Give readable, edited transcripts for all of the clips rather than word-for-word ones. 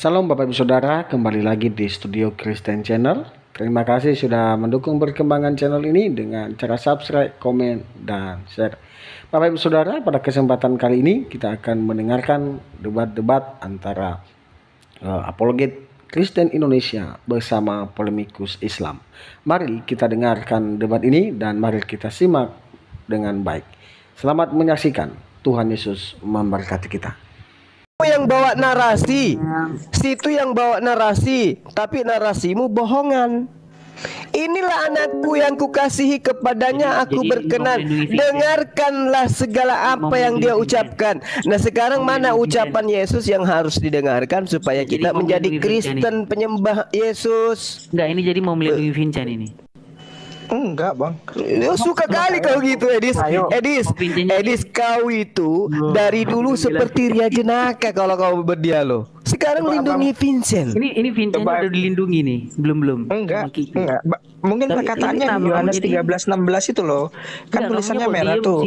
Salam Bapak Ibu Saudara, kembali lagi di Studio Kristen Channel. Terima kasih sudah mendukung perkembangan channel ini dengan cara subscribe, komen, dan share. Bapak Ibu Saudara, pada kesempatan kali ini kita akan mendengarkan debat-debat antara apologet Kristen Indonesia bersama polemikus Islam. Mari kita dengarkan debat ini dan mari kita simak dengan baik. Selamat menyaksikan. Tuhan Yesus memberkati kita. Yang bawa narasi, situ yang bawa narasi, tapi narasimu bohongan. Inilah anakku yang kukasihi, kepadanya aku berkenan. Dengarkanlah segala apa yang dia ucapkan. Nah, sekarang mana ucapan Yesus yang harus didengarkan supaya kita menjadi Kristen penyembah Yesus? Enggak, ini jadi mau melindungi Vincent ini. Enggak, Bang. Lu suka kali kau gitu, Edis. Edis, kau itu dari dulu seperti Ria Jenaka kalau kau berdialog. Sekarang lindungi Vincent. Ini Vincent udah dilindungi nih, belum. Enggak. Mungkin perkataannya di Yohanes 13:16 itu loh. Kan tulisannya merah tuh.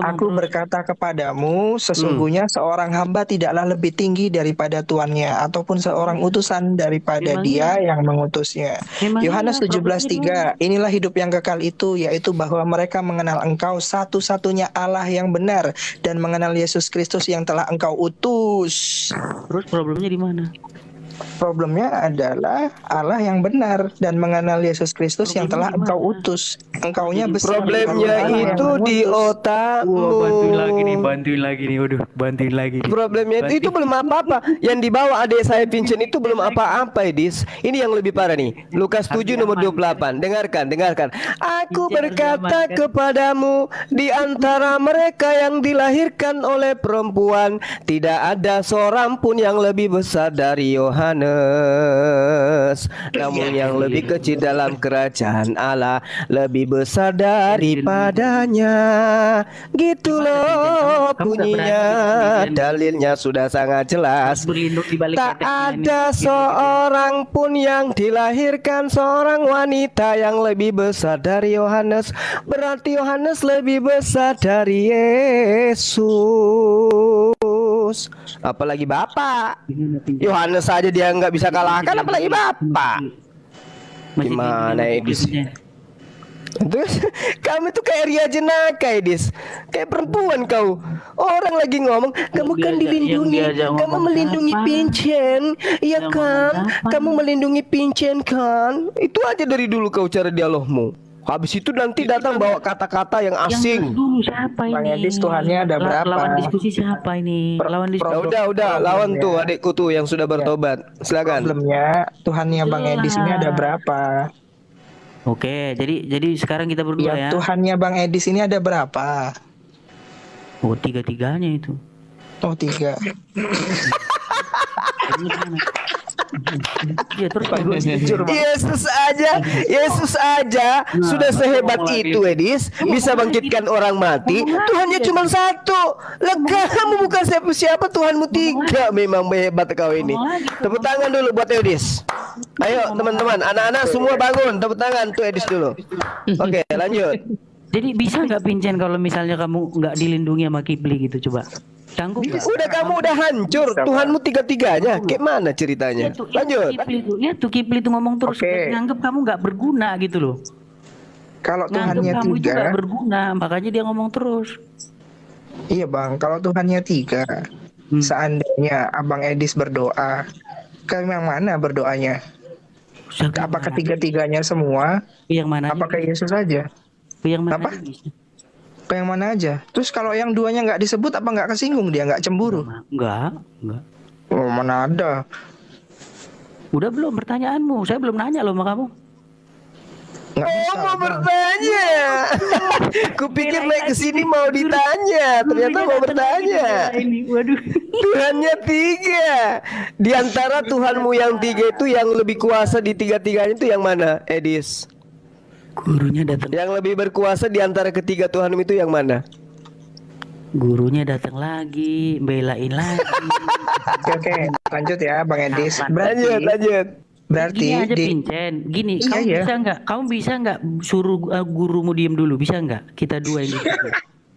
Aku berkata kepadamu, sesungguhnya seorang hamba tidaklah lebih tinggi daripada tuannya, ataupun seorang utusan daripada dia yang mengutusnya. Yohanes 17:3. Inilah hidup yang kekal itu, yaitu bahwa mereka mengenal Engkau satu-satunya Allah yang benar, dan mengenal Yesus Kristus yang telah Engkau utus. Terus problemnya di mana? Problemnya adalah Allah yang benar dan mengenal Yesus Kristus yang telah Engkau utus. Engkaunya besar. Problemnya itu di otakmu. Bantuin lagi nih. Waduh, bantuin lagi nih. Problemnya itu belum apa-apa. Yang dibawa adik saya Vincent itu belum apa-apa, Edis. Ini yang lebih parah nih. Lukas 7 nomor 28. Dengarkan. Aku berkata kepadamu, di antara mereka yang dilahirkan oleh perempuan tidak ada seorang pun yang lebih besar dari Yohanes. Namun yang lebih kecil dalam kerajaan Allah lebih besar daripadanya. Gitu loh bunyinya. Dalilnya sudah sangat jelas. Tak ada seorang pun yang dilahirkan seorang wanita yang lebih besar dari Yohanes. Berarti Yohanes lebih besar dari Yesus. Apalagi Bapak. Yohanes saja dia nggak bisa kalahkan, apalagi Bapak. Gimana, Edis? Terus kamu tuh kayak Ria Jenaka, Edis. Kayak perempuan kau. Orang lagi ngomong, kamu kan dilindungi, kamu melindungi Vincent, iya kan? Kamu melindungi Vincent kan? Itu aja dari dulu kau cara dialogmu. Habis itu nanti datang bawa kata-kata yang asing. Yang dulu siapa ini? Bang Edis, Tuhannya ada berapa? Lawan diskusi siapa ini? Lawan diskusi. Udah, lawan tuh adikku tuh yang sudah bertobat. Silakan. Problemnya Tuhannya Bang Edis ini ada berapa? Oke, jadi sekarang kita berdua ya. Tuhannya Bang Edis ini ada berapa? Oh, tiga-tiganya itu. Oh, 3. Ya, terus Yesus aja sudah sehebat itu, Edis, bisa bangkitkan orang mati. Tuhannya cuma satu. Kamu bukan siapa-siapa, Tuhanmu 3. Memang hebat kau ini. Tepuk tangan dulu buat Edis. Ayo teman-teman, anak-anak semua bangun, tepuk tangan tuh Edis dulu. Oke, lanjut. Jadi bisa nggak Vincent kalau misalnya kamu nggak dilindungi sama Kipli gitu, coba? Sanggup nggak? Udah, kamu udah hancur. Tuhanmu 3-3-nya. Kayak mana ceritanya? Lanjut. Lihat tuh Kipli tuh ngomong terus, nganggep kamu nggak berguna gitu loh. Kalau Tuhannya kamu 3 juga berguna, makanya dia ngomong terus. Iya Bang, kalau Tuhannya 3, seandainya Abang Edis berdoa, ke yang mana berdoanya? Apakah 3-3-nya semua? Yang mana? Apakah Yesus saja? Yang mana? Apa? Ke yang mana aja? Terus kalau yang 2-nya nggak disebut, apa nggak kesinggung dia, nggak cemburu? Enggak. Oh, mana ada? Udah belum pertanyaanmu? Saya belum nanya loh sama kamu. Mau bertanya. Kupikir naik ke sini mau ditanya, ternyata mau bertanya. Waduh. Tuhannya 3. Di antara Tuhanmu yang 3 itu yang lebih kuasa di 3-3-nya itu yang mana, Edis? Gurunya datang. Yang lebih berkuasa di antara ketiga Tuhanmu itu yang mana? Gurunya datang lagi, belain lagi. Oke, lanjut ya Bang Edis. Lanjut. Berarti gini aja Vincent, gini, kamu bisa nggak suruh gurumu diem dulu, bisa nggak? Kita dua ini.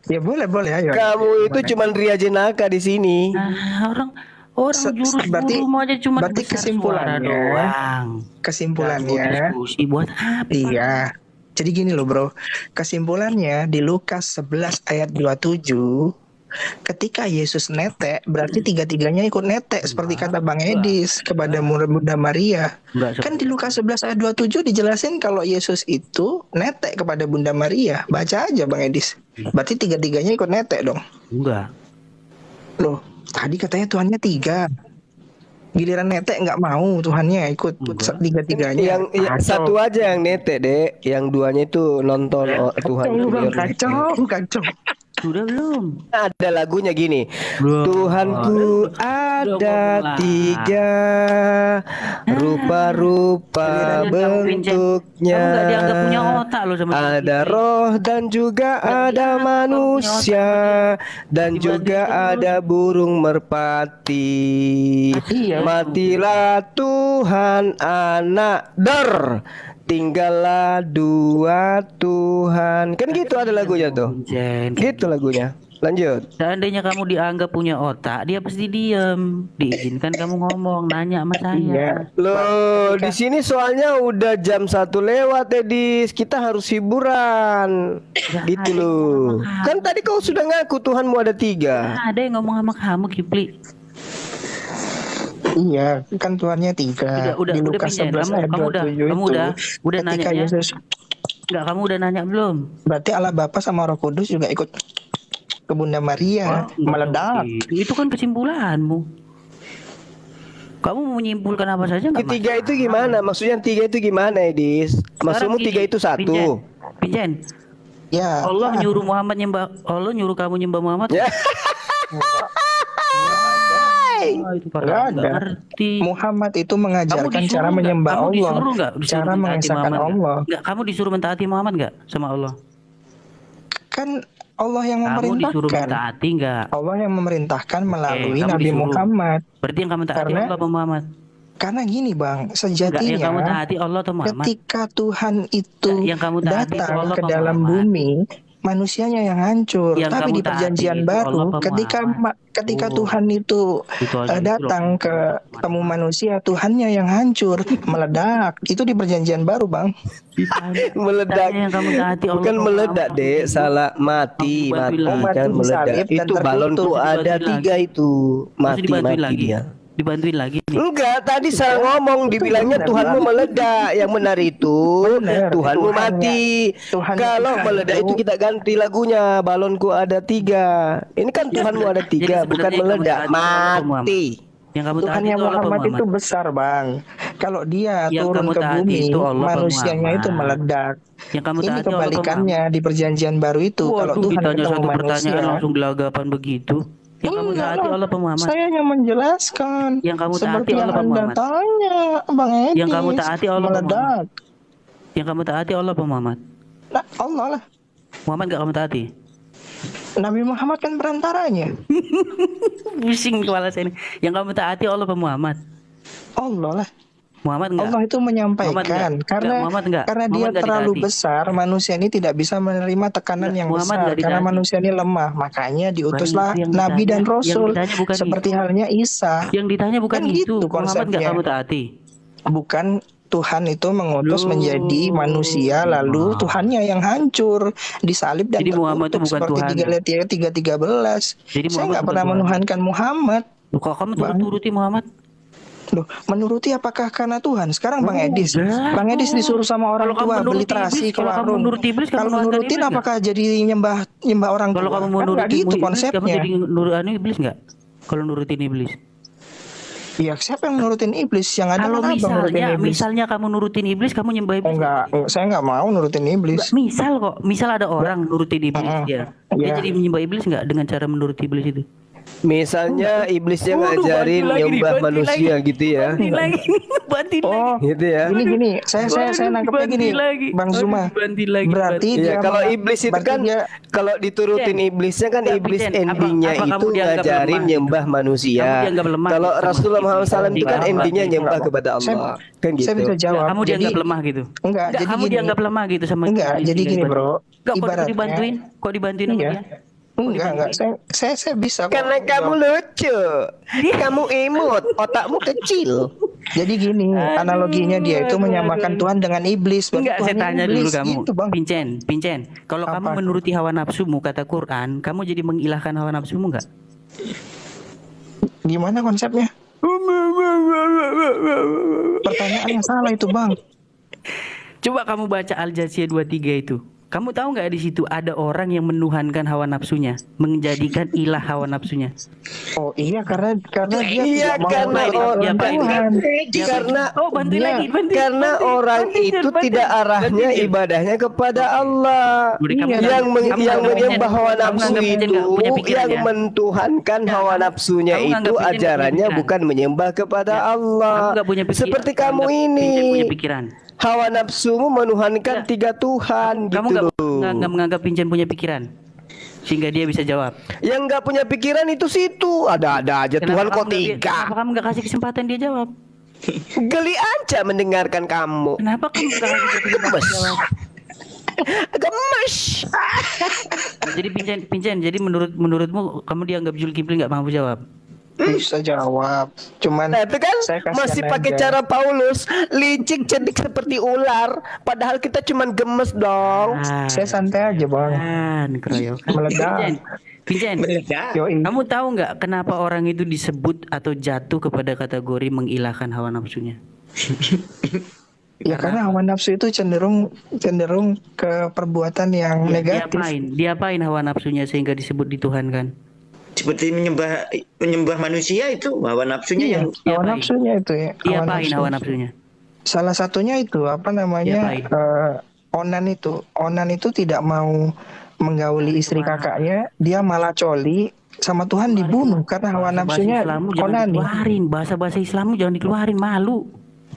Ya boleh, ayo. Kamu itu cuman Ria Jenaka di sini. Nah, Orang jurus gurumu aja cuma berarti kesimpulannya diskusi buat apa? Iya. Jadi gini loh bro, kesimpulannya di Lukas 11 ayat 27, ketika Yesus netek, berarti tiga-tiganya ikut netek seperti kata Bang Edis kepada Bunda Maria. Kan di Lukas 11 ayat 27 dijelasin kalau Yesus itu netek kepada Bunda Maria. Baca aja Bang Edis. Berarti tiga-tiganya ikut netek dong. Enggak. Loh, tadi katanya Tuhannya 3. Giliran netek nggak mau Tuhannya ikut tiga-tiganya. Yang satu aja yang netek, Dek. Yang duanya itu nonton Tuhan. Kacau. Sudah belum? Ada lagunya gini. Tuhanku ada 3, rupa-rupa bentuknya. Kamu gak dianggap punya otak loh sama ada roh dan juga ada manusia dan juga ada burung merpati. Matilah Tuhan anak tinggallah 2 Tuhan. Kan gitu ada lagunya tuh. Gitu lagunya. Lanjut. Seandainya kamu dianggap punya otak, dia pasti diam. Diizinkan kamu ngomong, nanya sama saya. Iya. Loh, di sini soalnya udah jam 1 lewat, Edis. Kita harus hiburan. Gitu loh. Kan tadi kau sudah ngaku Tuhanmu ada 3. Ada yang ngomong sama kamu, Kipli. Iya, kan Tuhannya 3. Udah di Lukas 11 ayat 27 kamu udah nanya ya? Yesus. Enggak, kamu udah nanya belum? Berarti Allah Bapa sama Roh Kudus juga ikut ke Bunda Maria, meledak. Itu kan kesimpulanmu. Kamu menyimpulkan apa saja nggak? 3 itu gimana? Maksudnya 3 itu gimana, Edis? Maksudmu 3 itu 1. Pinjen. Ya. Allah nyuruh kamu nyembah Muhammad. Ya. Enggak ada. Muhammad itu mengajarkan cara menyembah Allah, cara mengesahkan Allah. Enggak, kamu disuruh mentaati Muhammad enggak sama Allah? Kan Allah yang kamu memerintahkan. Disuruh mentaati enggak? Allah yang memerintahkan melalui Nabi Muhammad. Berarti yang kamu taati Allah atau Muhammad? Karena gini Bang, sejatinya yang kamu taati Allah atau Muhammad? Ketika Tuhan itu yang kamu taati datang Allah ke dalam bumi, manusianya yang hancur. Tapi di perjanjian baru, ketika Tuhan itu datang ke temu manusia, Tuhannya yang hancur, meledak. Itu di perjanjian baru, Bang. Meledak. Bukan meledak, Dek. Salah, mati kan meledak. Itu balonku ada 3 itu. Mati dia. Dibantuin lagi nih. Enggak, tadi saya ngomong dibilangnya Tuhanmu meledak. Yang benar itu Tuhanmu mati. Kalau meledak itu kita ganti lagunya. Balonku ada 3. Ini kan Tuhanmu ada 3, bukan meledak, mati. Yang kamu Tuhannya Muhammad itu besar, Bang. Kalau dia turun ke bumi, manusianya itu meledak. Ini kebalikannya di perjanjian baru itu. Kalau Tuhan ketemu manusia, langsung gelagapan begitu. Yang kamu taati Allah Muhammad. Saya hanya menjelaskan. Yang kamu taati Allah Muhammad. Tanya, Bang Edis. Yang kamu taati Allah Muhammad. Yang kamu taati Allah Muhammad. Nah, Allah lah. Muhammad enggak kamu taati? Nabi Muhammad kan perantaranya. Pusing kepala saya ini. Yang kamu taati Allah Muhammad. Allah lah. Muhammad enggak? Allah itu menyampaikan karena dia terlalu besar, manusia ini tidak bisa menerima tekanan yang besar karena manusia ini lemah, makanya diutuslah nabi dan rasul seperti halnya Isa. Yang ditanya bukan kan itu. Gitu Muhammad enggak kamu taati? Bukan Tuhan itu mengutus menjadi manusia, lalu Tuhannya yang hancur, disalib dan terkutuk seperti 3:13. Saya nggak pernah menuhankan Muhammad. Kok kamu turuti Muhammad? Loh, menuruti apakah karena Tuhan? Sekarang Bang Edis, Bang Edis disuruh sama orang tua beli terasi ke warung. Kalau menurutin apakah jadi nyembah orang tua? Kalau kamu menuruti gitu konsepnya. Kamu jadi nurutin iblis nggak? Kalau nurutin iblis? Iya, siapa yang nurutin iblis? Yang ada kalau misalnya kamu nurutin iblis, kamu nyembah iblis? Enggak, saya nggak mau nurutin iblis. Misal ada orang nurutin iblis dia jadi menyembah iblis nggak dengan cara menuruti iblis itu? Misalnya iblisnya ngajarin nyembah manusia gitu ya. Gitu ya. Gini, saya nangkepnya gini, Bang Zuma. Berarti ya, kalau iblis itu kan kalau diturutin iblisnya kan iblis endingnya itu ngajarin nyembah manusia. Kalau Rasulullah Muhammad SAW itu kan endingnya nyembah kepada Allah. Kan gitu. Saya bisa jawab. Kamu dianggap lemah gitu? Enggak, jadi kamu dianggap lemah gitu sama? Enggak, jadi gini bro. Kok dibantuin? Kok dibantuin sama dia? Enggak. Saya bisa kok. Karena kamu lucu, kamu imut, otakmu kecil. Jadi gini, analoginya dia itu menyamakan Tuhan dengan iblis. Enggak, saya Tuhan tanya iblis, dulu kamu, gitu, Bang. Pincen. Kalau Apa? kamu menuruti hawa nafsumu, kata Quran, kamu jadi mengilahkan hawa nafsumu enggak? Gimana konsepnya? Pertanyaannya salah itu, Bang. Coba kamu baca Al-Jasiyah 23 itu. Kamu tahu nggak di situ ada orang yang menuhankan hawa nafsunya, menjadikan ilah hawa nafsunya. Oh iya, karena dia Iya, tidak mau karena mengikuti Tuhan. karena bantuin dia- lagi, bantuin. karena orang itu tidak arahnya ibadahnya kepada Allah. Yang menyembah hawa nafsu itu, yang mentuhankan hawa nafsunya Kamu nganggap itu Pincen ajarannya punya pikiran. bukan menyembah kepada Allah. Kamu nggak punya pikiran. Seperti kamu Anggap ini. Pincen punya pikiran. Hawa nafsumu menuhankan tiga Tuhan Kamu gitu nggak loh. menganggap Pincen punya pikiran, sehingga dia bisa jawab. Yang nggak punya pikiran itu situ ada-ada aja. Tuhan kok tiga. Kenapa kamu nggak kasih kesempatan dia jawab? Geli aja mendengarkan kamu. Kenapa kamu nggak kasih kesempatan dia jawab? Gemes. Jadi Pincen, jadi menurutmu kamu dianggap Zulkifli nggak mampu jawab? Bisa jawab. Cuman Nah itu kan saya kasihan masih pakai aja. cara Paulus, licik cerdik seperti ular. Padahal kita cuman gemes dong. Saya santai aja, Bang. Keroyokan. Meledak. Pincen, Yoi. kamu tahu nggak kenapa orang itu disebut atau jatuh kepada kategori mengilahkan hawa nafsunya? Ya karena hawa nafsu itu cenderung ke perbuatan yang negatif. Diapain hawa nafsunya sehingga disebut dituhankan? Seperti menyembah manusia itu hawa nafsunya yang Hawa nafsunya itu ya. Diapain hawa nafsunya? Salah satunya itu apa namanya? Diapain? Onan itu tidak mau menggauli istri kakaknya, dia malah coli sama Tuhan dibunuh karena hawa nafsunya onani. Bahasa Islammu jangan dikeluarin, malu.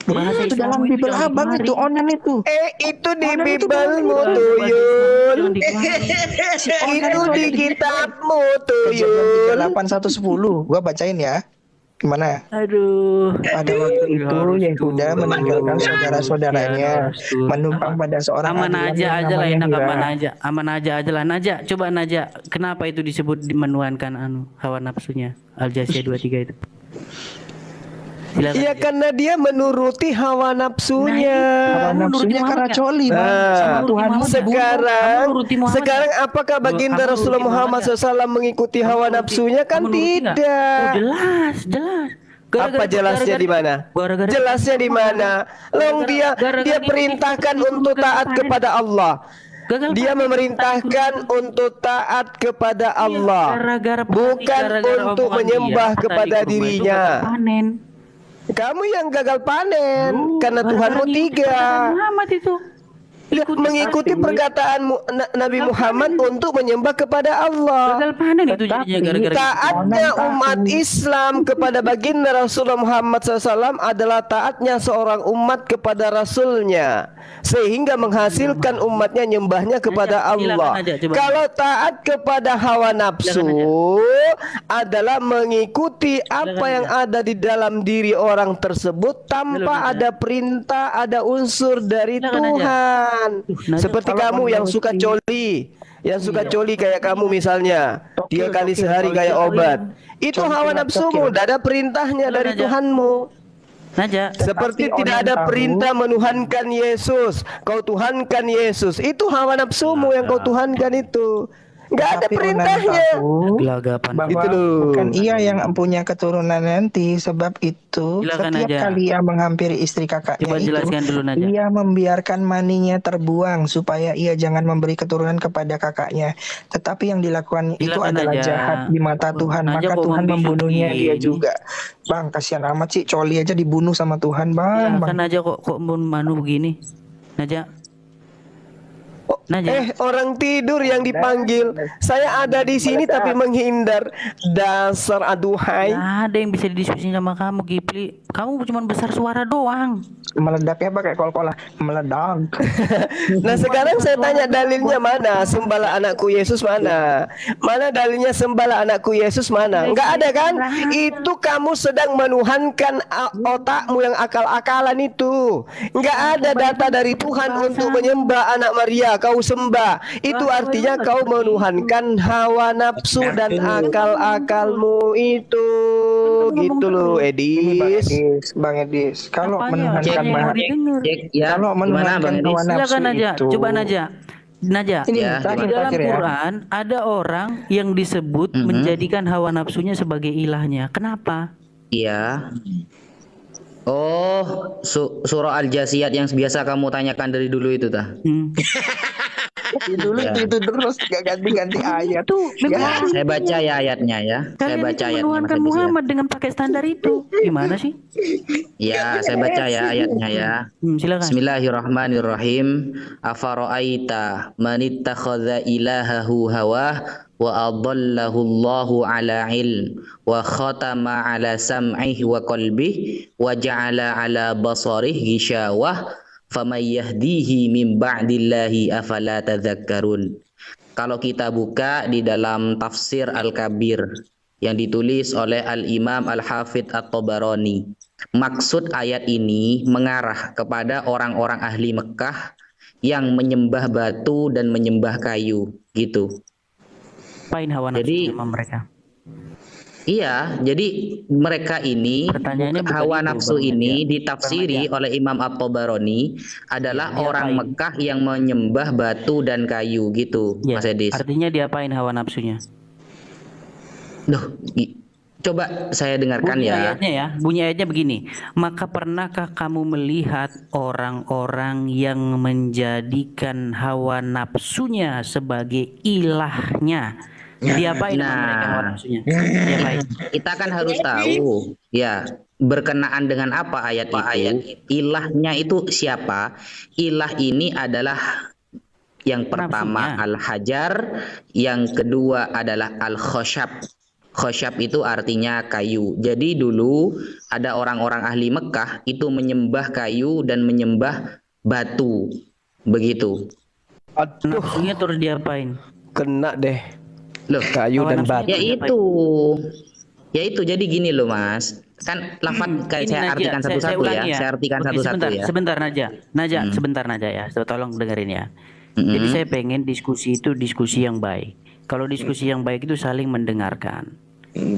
Bahasa Itu dalam Islammu Bible jangan Abang dikeluarin. itu onan itu. Itu di Onan itu Bibelmu dalam tuh Yul. Jangan dikeluarin. Itu di kitabmu tuh Kejadian Yul. 8:1-10. Gua bacain ya. Gimana? Aduh. Pada waktu itu Yehuda meninggalkan saudara-saudaranya, menumpang pada seorang Aman adilan aja yang lah namanya enak, Hira. aman aja lah. Naja, coba Naja, kenapa itu disebut menuhankan hawa nafsunya? Al-Jasiyah 23 itu. Silakan. Iya karena dia menuruti hawa nafsunya. Hawa nafsunya karena coli, Bang. Sama Tuhan Sekarang apakah baginda Rasulullah Muhammad SAW mengikuti hawa nafsunya? Kan tidak. Jelas. Apa jelasnya di mana? Jelasnya di mana? Long dia perintahkan untuk taat kepada Allah. Dia memerintahkan untuk taat kepada Allah, bukan untuk menyembah kepada dirinya. Kamu yang gagal panen karena Tuhanmu tiga. Muhammad itu Mengikuti perkataan Nabi Muhammad untuk menyembah kepada Allah. gagal panen itu jadinya gara-gara Taatnya umat Islam kepada baginda Rasulullah Muhammad SAW adalah taatnya seorang umat kepada Rasulnya, sehingga menghasilkan umatnya nyembahnya kepada Allah. Kalau taat kepada hawa nafsu adalah mengikuti apa yang ada di dalam diri orang tersebut tanpa ada perintah, ada unsur dari Tuhan. Seperti kamu yang suka coli, kayak kamu misalnya 3 kali sehari kayak obat. Itu hawa nafsumu, tidak ada perintahnya dari Tuhanmu. Naja. Seperti tidak ada perintah menuhankan Yesus, kau tuhankan Yesus. Itu hawa nafsumu yang kau tuhankan itu. Nggak ada perintahnya. Gelagapan. Bahwa Itu loh. bukan ia yang punya keturunan nanti. Sebab itu Silakan setiap aja. kali ia menghampiri istri kakaknya Coba itu, jelaskan dulu, Naja. ia membiarkan maninya terbuang supaya ia jangan memberi keturunan kepada kakaknya. Tetapi yang dilakukan itu Silakan adalah aja. jahat di mata Tuhan. Naja Maka kok Tuhan membisuk membunuhnya dia gini? juga. Bang, kasihan amat sih, coli aja dibunuh sama Tuhan, Ya, Bang. kan Naja kok manu begini. Naja. Naja. Orang tidur yang dipanggil. Saya ada di sini tapi menghindar. Dasar aduhai. Nggak ada yang bisa didiskusi sama kamu, Kipli. Kamu cuma besar suara doang. Meledaknya pakai kol-kolah, meledak. Nah sekarang saya tanya dalilnya mana? Sembahlah anakku Yesus mana? Mana dalilnya sembahlah anakku Yesus mana? Enggak ada kan? Itu kamu sedang menuhankan otakmu yang akal-akalan itu. Enggak ada data dari Tuhan untuk menyembah anak Maria. Kau sembah. Itu artinya kau menuhankan hawa nafsu dan akal-akalmu itu. Gitu loh, Edis. Bang Edis, kalau menuhankan Ya, kalau gimana Bang menuhankan Edis? hawa nafsu Silakan aja, itu, coba Naja. ini Ya, Di dalam terakhir ya. Quran ada orang yang disebut menjadikan hawa nafsunya sebagai ilahnya. Kenapa? Iya. Oh, surah Al-Jasiyat yang biasa kamu tanyakan dari dulu itu tah. Dulu Ya. itu terus gak ganti-ganti ayat. Itu Ya, saya baca ya ayatnya ya. Saya Kalian baca itu ayatnya menuhankan Mas Edis ya. Muhammad dengan pakai standar itu. Gimana sih? Ya, saya baca ya ayatnya ya. Silakan. Bismillahirrahmanirrahim. Afara'aita man ittakhadha ilahahu hawah wa adallahu Allahu ala ilm wa khatama ala sam'ihi wa qalbihi wa ja'ala ala basarihi ghishawah faman yahdihi min ba'dillahi afala tadhakkarun. Kalau kita buka di dalam tafsir Al-Kabir yang ditulis oleh Al-Imam Al-Hafidh At-Tabarani, maksud ayat ini mengarah kepada orang-orang ahli Mekah yang menyembah batu dan menyembah kayu gitu. Apain hawa Jadi- nafsu sama mereka? Iya, jadi mereka ini Pertanyaannya bukan hawa itu, nafsu Bang ini Nadia. ditafsiri oleh Imam At-Tabarani adalah Iya, orang diapain? Mekah yang menyembah batu dan kayu gitu, Ya, Mas Edis. artinya diapain hawa nafsunya? Duh, coba saya dengarkan Bunyi ya. ayatnya ya. Bunyi ayatnya begini. Maka pernahkah kamu melihat orang-orang yang menjadikan hawa nafsunya sebagai ilahnya? Diapain sama Nah. mereka hawa nafsunya? Diapain? Kita kan harus tahu ya berkenaan dengan apa ayat itu. Ilahnya itu siapa? Ilah ini adalah yang pertama Nafsunya. Al-Hajar, yang kedua adalah Al-Khoshab. Khoshab itu artinya kayu. Jadi dulu ada orang-orang ahli Mekah itu menyembah kayu dan menyembah batu. Begitu. Aduh, Nafsunya terus diapain? kena deh. Loh, Kayu Hawa dan nafsunya batu. ya itu jadi gini loh Mas, kan lafaz kayak Ini saya Naja, artikan saya satu-satu ulangi ya. Saya artikan Oke, satu-satu sebentar, ya. Sebentar Naja, sebentar Naja ya. Tolong dengerin ya. Jadi saya pengen diskusi itu diskusi yang baik. Kalau diskusi yang baik itu saling mendengarkan,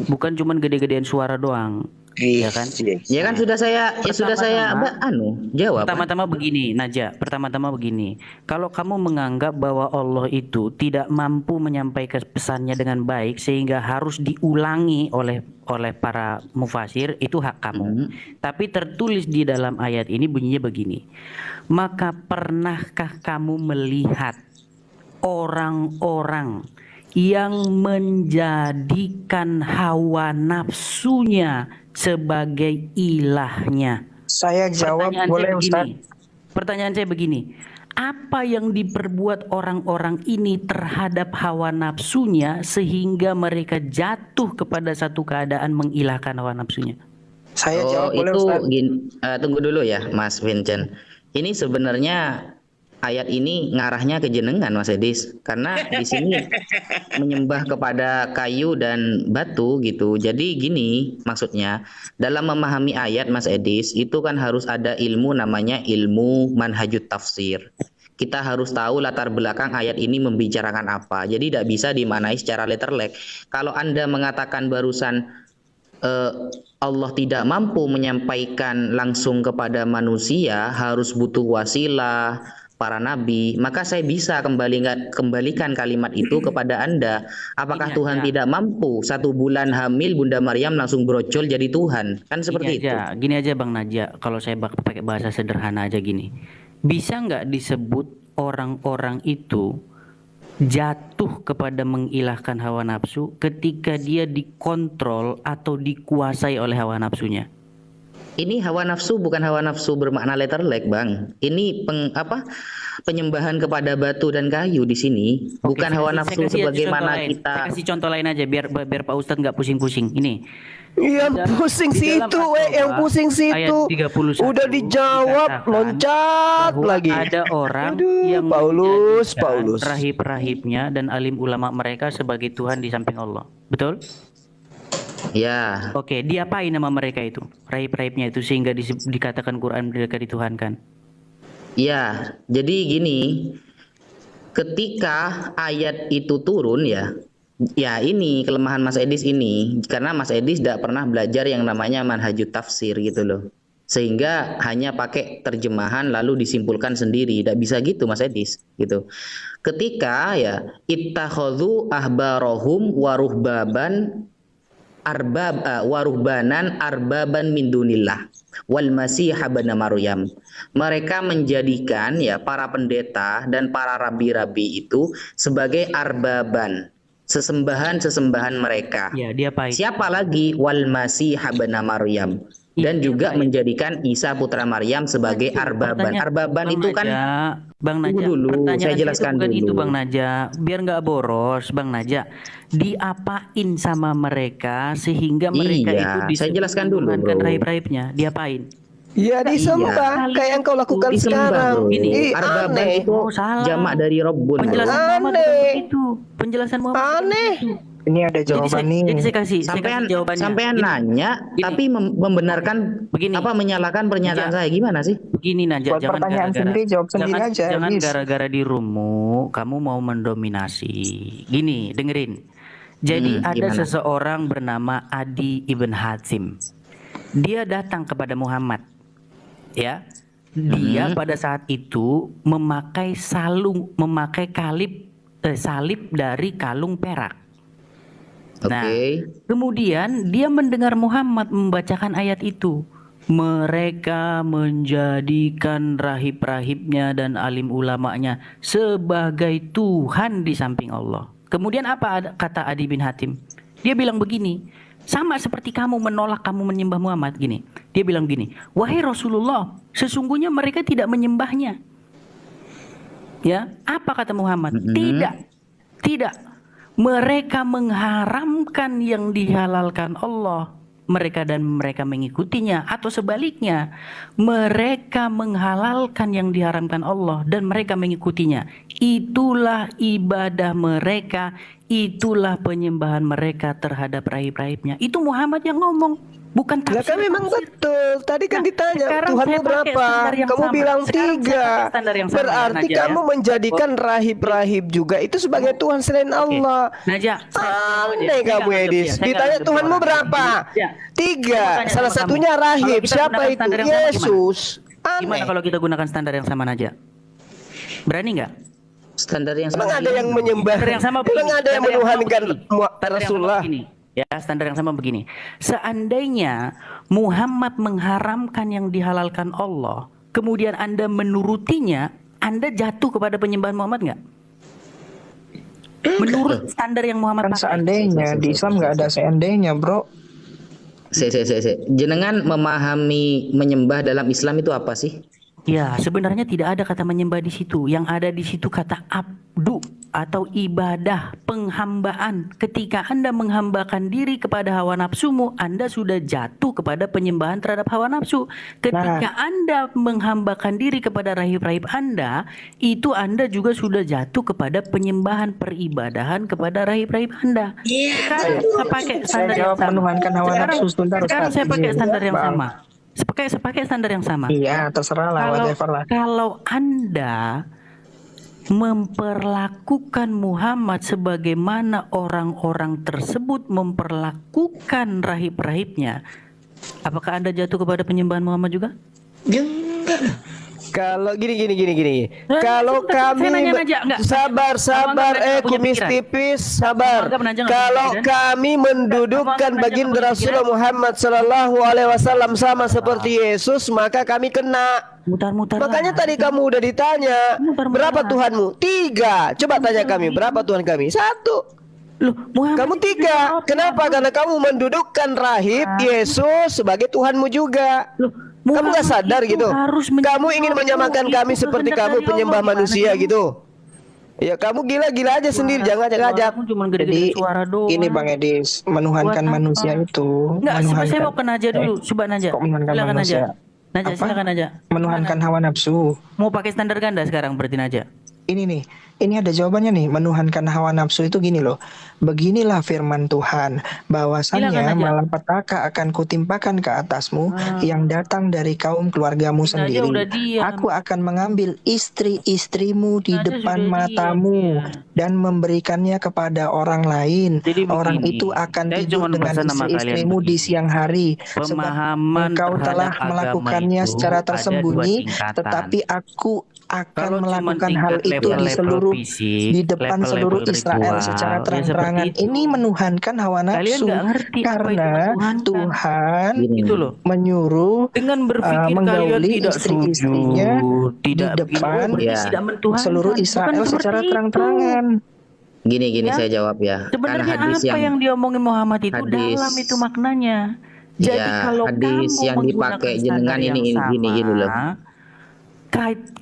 bukan cuman gede-gedean suara doang, ya kan? Ya kan sudah saya jawab. Pertama-tama begini, Naja. Pertama-tama begini. Kalau kamu menganggap bahwa Allah itu tidak mampu menyampaikan pesannya dengan baik sehingga harus diulangi oleh para mufasir, itu hak kamu. Tapi tertulis di dalam ayat ini bunyinya begini. Maka pernahkah kamu melihat orang-orang yang menjadikan hawa nafsunya sebagai ilahnya? Saya jawab Pertanyaan boleh saya begini. Ustaz? Pertanyaan saya begini. Apa yang diperbuat orang-orang ini terhadap hawa nafsunya sehingga mereka jatuh kepada satu keadaan mengilahkan hawa nafsunya? Saya Oh, jawab boleh itu Ustaz? tunggu dulu ya, Mas Vincent. Ini sebenarnya ayat ini ngarahnya ke jenengan, Mas Edis, karena di sini menyembah kepada kayu dan batu gitu. Jadi gini, maksudnya dalam memahami ayat, Mas Edis, itu kan harus ada ilmu namanya ilmu manhajut tafsir. Kita harus tahu latar belakang ayat ini membicarakan apa. Jadi tidak bisa dimaknai secara letterlek. Kalau Anda mengatakan barusan Allah tidak mampu menyampaikan langsung kepada manusia, harus butuh wasilah para nabi, maka saya bisa kembalikan kalimat itu kepada Anda. Apakah Ini Tuhan aja. tidak mampu 1 bulan hamil Bunda Maryam langsung brojol jadi Tuhan? Kan seperti itu. Gini aja Bang Naja, kalau saya pakai bahasa sederhana aja gini. Bisa nggak disebut orang-orang itu jatuh kepada mengilahkan hawa nafsu ketika dia dikontrol atau dikuasai oleh hawa nafsunya? Ini hawa nafsu bukan hawa nafsu bermakna letter like, Bang. Ini penyembahan kepada batu dan kayu di sini, bukan hawa nafsu sebagaimana kita. Saya kasih contoh lain aja biar Pak Ustadz nggak pusing-pusing. Ini. Yang pusing situ, yang pusing situ. Udah dijawab, loncat lagi. Ada orang yang Paulus. rahib-rahibnya dan alim ulama mereka sebagai Tuhan di samping Allah. Betul? Ya. Oke, diapain nama mereka itu? Rahib-rahibnya itu sehingga dikatakan Quran mereka dituhankan. Ya, jadi gini, ketika ayat itu turun ya ini kelemahan Mas Edis ini, karena Mas Edis tidak pernah belajar yang namanya manhajut tafsir gitu loh, sehingga hanya pakai terjemahan lalu disimpulkan sendiri. Tidak bisa gitu Mas Edis gitu. Ketika ya ittakhadhu ahbarahum waruhbanan arbaban min dunillah wal masih ibn Maryam. Mereka menjadikan ya para pendeta dan para rabi-rabi itu sebagai arbaban, sesembahan mereka. Ya, dia apa? Siapa lagi? Wal masih ibn Maryam. Dan juga menjadikan Isa putra Maryam sebagai arbaban. Arbaban itu kan Bang Naja, dulu saya jelaskan bukan dulu. Itu Bang Naja, biar nggak boros Bang Naja. Diapain sama mereka sehingga mereka itu saya jelaskan dulu, bro. Rahib-rahibnya, diapain? Ya disembah kayak yang kau lakukan sekarang. Ini arbaban itu jamak dari Rabbun. Penjelasan Muhammad itu. Penjelasan Muhammad aneh. Ini ada jawaban nih. Jadi saya kasih jawabannya. Sampean nanya tapi membenarkan menyalahkan pernyataan saya gimana sih? Begini Naja, jangan pertanyaan sendiri, jawab sendiri aja. Jangan gara-gara dirimu kamu mau mendominasi. Gini, dengerin. Jadi ada seseorang bernama Adi ibn Hatim. Dia datang kepada Muhammad. Ya. Dia pada saat itu memakai salib dari kalung perak. Nah, kemudian dia mendengar Muhammad membacakan ayat itu. Mereka menjadikan rahib-rahibnya dan alim ulamanya sebagai Tuhan di samping Allah. Kemudian apa kata Adi bin Hatim? Dia bilang begini, sama seperti kamu menolak kamu menyembah Muhammad gini. Dia bilang gini, wahai Rasulullah, sesungguhnya mereka tidak menyembahnya. Ya, apa kata Muhammad? Tidak. Mereka mengharamkan yang dihalalkan Allah, mereka mengikutinya, atau sebaliknya, mereka menghalalkan yang diharamkan Allah dan mereka mengikutinya. Itulah ibadah mereka, itulah penyembahan mereka terhadap rahib-rahibnya. Itu Muhammad yang ngomong. Bukan tafsir. Kan memang betul. Tadi kan ditanya Tuhanmu berapa? Kamu bilang 3. Berarti kamu menjadikan rahib-rahib juga itu sebagai Tuhan selain Allah. Naja, aneh kamu Edis. Ditanya Tuhanmu berapa? 3. Salah satunya rahib. Siapa itu? Yesus. Gimana kalau kita gunakan standar yang sama Naja? Berani nggak? Standar yang sama. Memang ada yang menyembah. Memang ada yang menuhankan Rasulullah. Ya, standar yang sama begini. Seandainya Muhammad mengharamkan yang dihalalkan Allah, kemudian Anda menurutinya, Anda jatuh kepada penyembahan Muhammad nggak? Menurut standar yang Muhammad pakai. Seandainya di Islam nggak ada seandainya, bro. Jenengan memahami menyembah dalam Islam itu apa sih? Ya, sebenarnya tidak ada kata menyembah di situ. Yang ada di situ kata abdu atau ibadah, penghambaan. Ketika Anda menghambakan diri kepada hawa nafsumu, Anda sudah jatuh kepada penyembahan terhadap hawa nafsu. Ketika Anda menghambakan diri kepada rahib-rahib Anda, itu Anda juga sudah jatuh kepada penyembahan peribadahan kepada rahib-rahib Anda. Sekarang saya pakai standar yang sama. Sekarang saya pakai standar yang sama. Saya pakai standar yang sama. Iya, terserah lah, whatever lah. Kalau Anda memperlakukan Muhammad sebagaimana orang-orang tersebut memperlakukan rahib-rahibnya, apakah Anda jatuh kepada penyembahan Muhammad juga? Kalau gini. Kalau kami sabar, kumis tipis, sabar. Kalau kami mendudukkan baginda Rasulullah Muhammad Sallallahu Alaihi Wasallam sama seperti Yesus, maka kami kena. Makanya tadi kamu udah ditanya berapa Tuhanmu? 3. Coba tanya kami berapa Tuhan kami? 1. Loh, Muhammad Kamu tiga. Kenapa? Karena kamu mendudukkan rahib Yesus sebagai Tuhanmu juga. Loh, Kamu nggak sadar gitu? Kamu ingin menyamakan kami seperti kamu penyembah manusia gitu. Ya kamu gila-gila aja sendiri, jangan ngajak. Jadi ini Bang Edis, menuhankan manusia itu. Enggak, saya mau ke Naja dulu, coba Naja. Kok menuhankan Silakan manusia? Naja, silakan Naja. Menuhankan hawa nafsu. Mau pakai standar ganda sekarang berarti Naja. Ini ada jawabannya nih. Menuhankan hawa nafsu itu gini loh. Beginilah firman Tuhan, bahwasannya malapetaka akan kutimpakan ke atasmu yang datang dari kaum keluargamu sendiri. Aku akan mengambil istri-istrimu di depan matamu dan memberikannya kepada orang lain. Orang itu akan tidur dengan istri-istrimu di siang hari, sebab engkau telah melakukannya secara tersembunyi, tetapi aku akan melakukan hal itu di depan seluruh Israel secara terang-terangan. Ini menuhankan hawa nafsu, karena Tuhan menyuruh dengan berpikir menggauli istri-istrinya di depan seluruh Israel secara terang-terangan. Gini saya jawab ya. Sebenarnya apa yang diomongin Muhammad itu dalam itu maknanya. Jadi kalau hadis yang dipakai jenengan ini gini loh.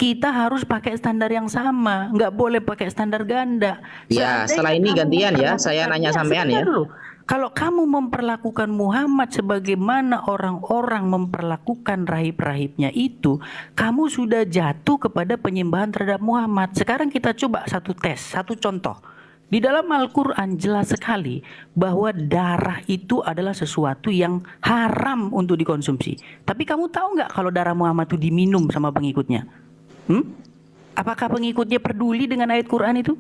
Kita harus pakai standar yang sama, nggak boleh pakai standar ganda. Ya, setelah ini gantian ya, saya nanya sampean ya. Kalau kamu memperlakukan Muhammad sebagaimana orang-orang memperlakukan rahib-rahibnya itu, kamu sudah jatuh kepada penyembahan terhadap Muhammad. Sekarang kita coba satu tes, satu contoh. Di dalam Al-Quran jelas sekali bahwa darah itu adalah sesuatu yang haram untuk dikonsumsi. Tapi kamu tahu nggak kalau darah Muhammad itu diminum sama pengikutnya? Apakah pengikutnya peduli dengan ayat Quran itu?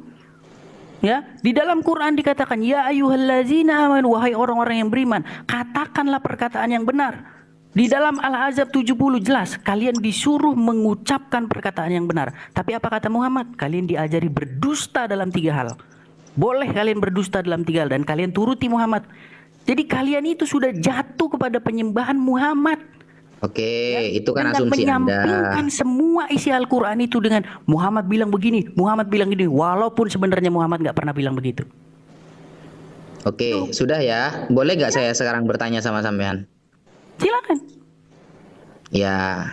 Ya, di dalam Quran dikatakan, ya ayyuhallazina amanu, wahai orang-orang yang beriman, katakanlah perkataan yang benar. Di dalam Al-Ahzab 70 jelas, kalian disuruh mengucapkan perkataan yang benar. Tapi apa kata Muhammad? Kalian diajari berdusta dalam 3 hal. Boleh kalian berdusta dalam 3 hal dan kalian turuti Muhammad. Jadi kalian itu sudah jatuh kepada penyembahan Muhammad. Oke, itu kan asumsi Anda. Menyampingkan semua isi Al-Quran itu dengan Muhammad bilang begini, Muhammad bilang gini, walaupun sebenarnya Muhammad nggak pernah bilang begitu. Oke, sudah ya. Boleh nggak saya sekarang bertanya sama sampean? Silakan. Ya,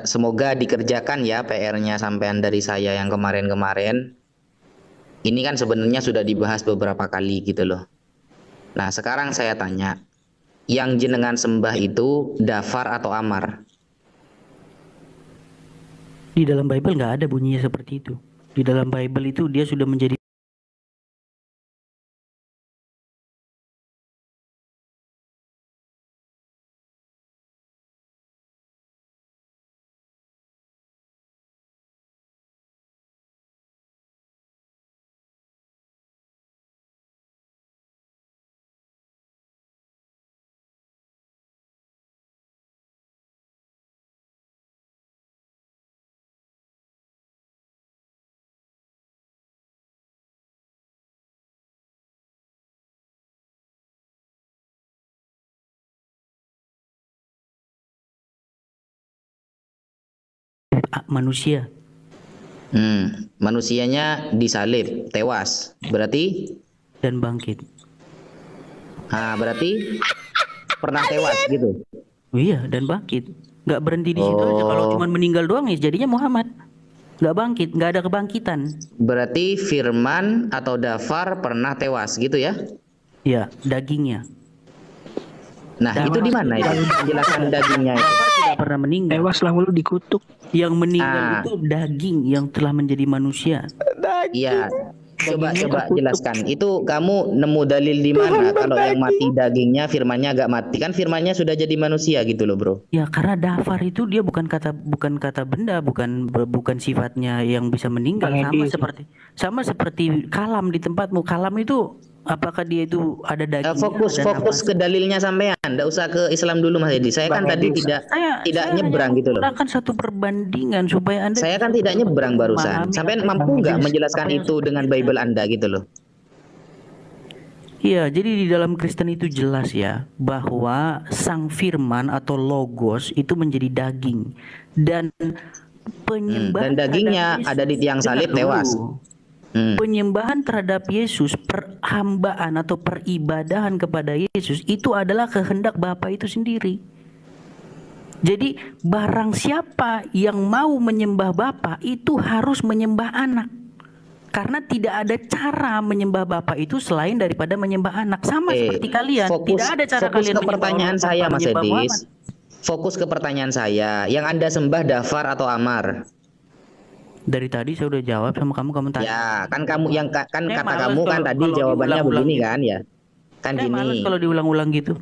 semoga dikerjakan ya PR-nya sampean dari saya yang kemarin-kemarin. Ini kan sebenarnya sudah dibahas beberapa kali gitu loh. Nah sekarang saya tanya, yang jenengan sembah itu dafar atau amar? Di dalam Bible nggak ada bunyinya seperti itu. Di dalam Bible itu dia sudah menjadi manusia. Manusianya disalib, tewas, berarti dan bangkit. Nah, berarti pernah tewas gitu. Iya, dan bangkit. Nggak berhenti di situ aja. Kalau cuma meninggal doang ya jadinya Muhammad. Nggak bangkit, nggak ada kebangkitan. Berarti Firman atau Dafar pernah tewas gitu ya? Iya, dagingnya. Nah, itu di mana itu? Penjelasan dagingnya itu. Tidak pernah meninggal. Tewas lalu dikutuk. Yang meninggal itu daging yang telah menjadi manusia. Iya. Coba jelaskan. Itu kamu nemu dalil di mana kalau yang mati dagingnya, firmannya agak mati? Kan firmannya sudah jadi manusia gitu loh, Bro. Ya, karena dafar itu dia bukan kata benda, bukan sifatnya yang bisa meninggal, sama seperti kalam di tempatmu. Kalam itu apakah dia itu ada daging? Fokus ke dalilnya sampean, enggak usah ke Islam dulu Mas Edi. Saya kan tadi tidak nyebrang gitu loh. Menggunakan satu perbandingan supaya Anda. Saya kan tidak nyebrang barusan. Sampean mampu nggak menjelaskan itu dengan Bible Anda gitu loh? Iya, jadi di dalam Kristen itu jelas ya bahwa sang firman atau logos itu menjadi daging dan penyembah dan dagingnya ada di tiang salib tewas. Penyembahan terhadap Yesus, perhambaan atau peribadahan kepada Yesus itu adalah kehendak Bapa itu sendiri. Jadi barang siapa yang mau menyembah Bapa itu harus menyembah anak. Karena tidak ada cara menyembah Bapa itu selain daripada menyembah anak. Sama seperti kalian, tidak ada cara fokus kalian ke pertanyaan saya, Mas Edis. Fokus ke pertanyaan saya. Yang Anda sembah Dafar atau Amar? Dari tadi saya udah jawab sama kamu tanya. Ya, kan kamu yang kata kamu kan tadi jawabannya begini kan ya. Kan gini. Males kalau diulang-ulang gitu.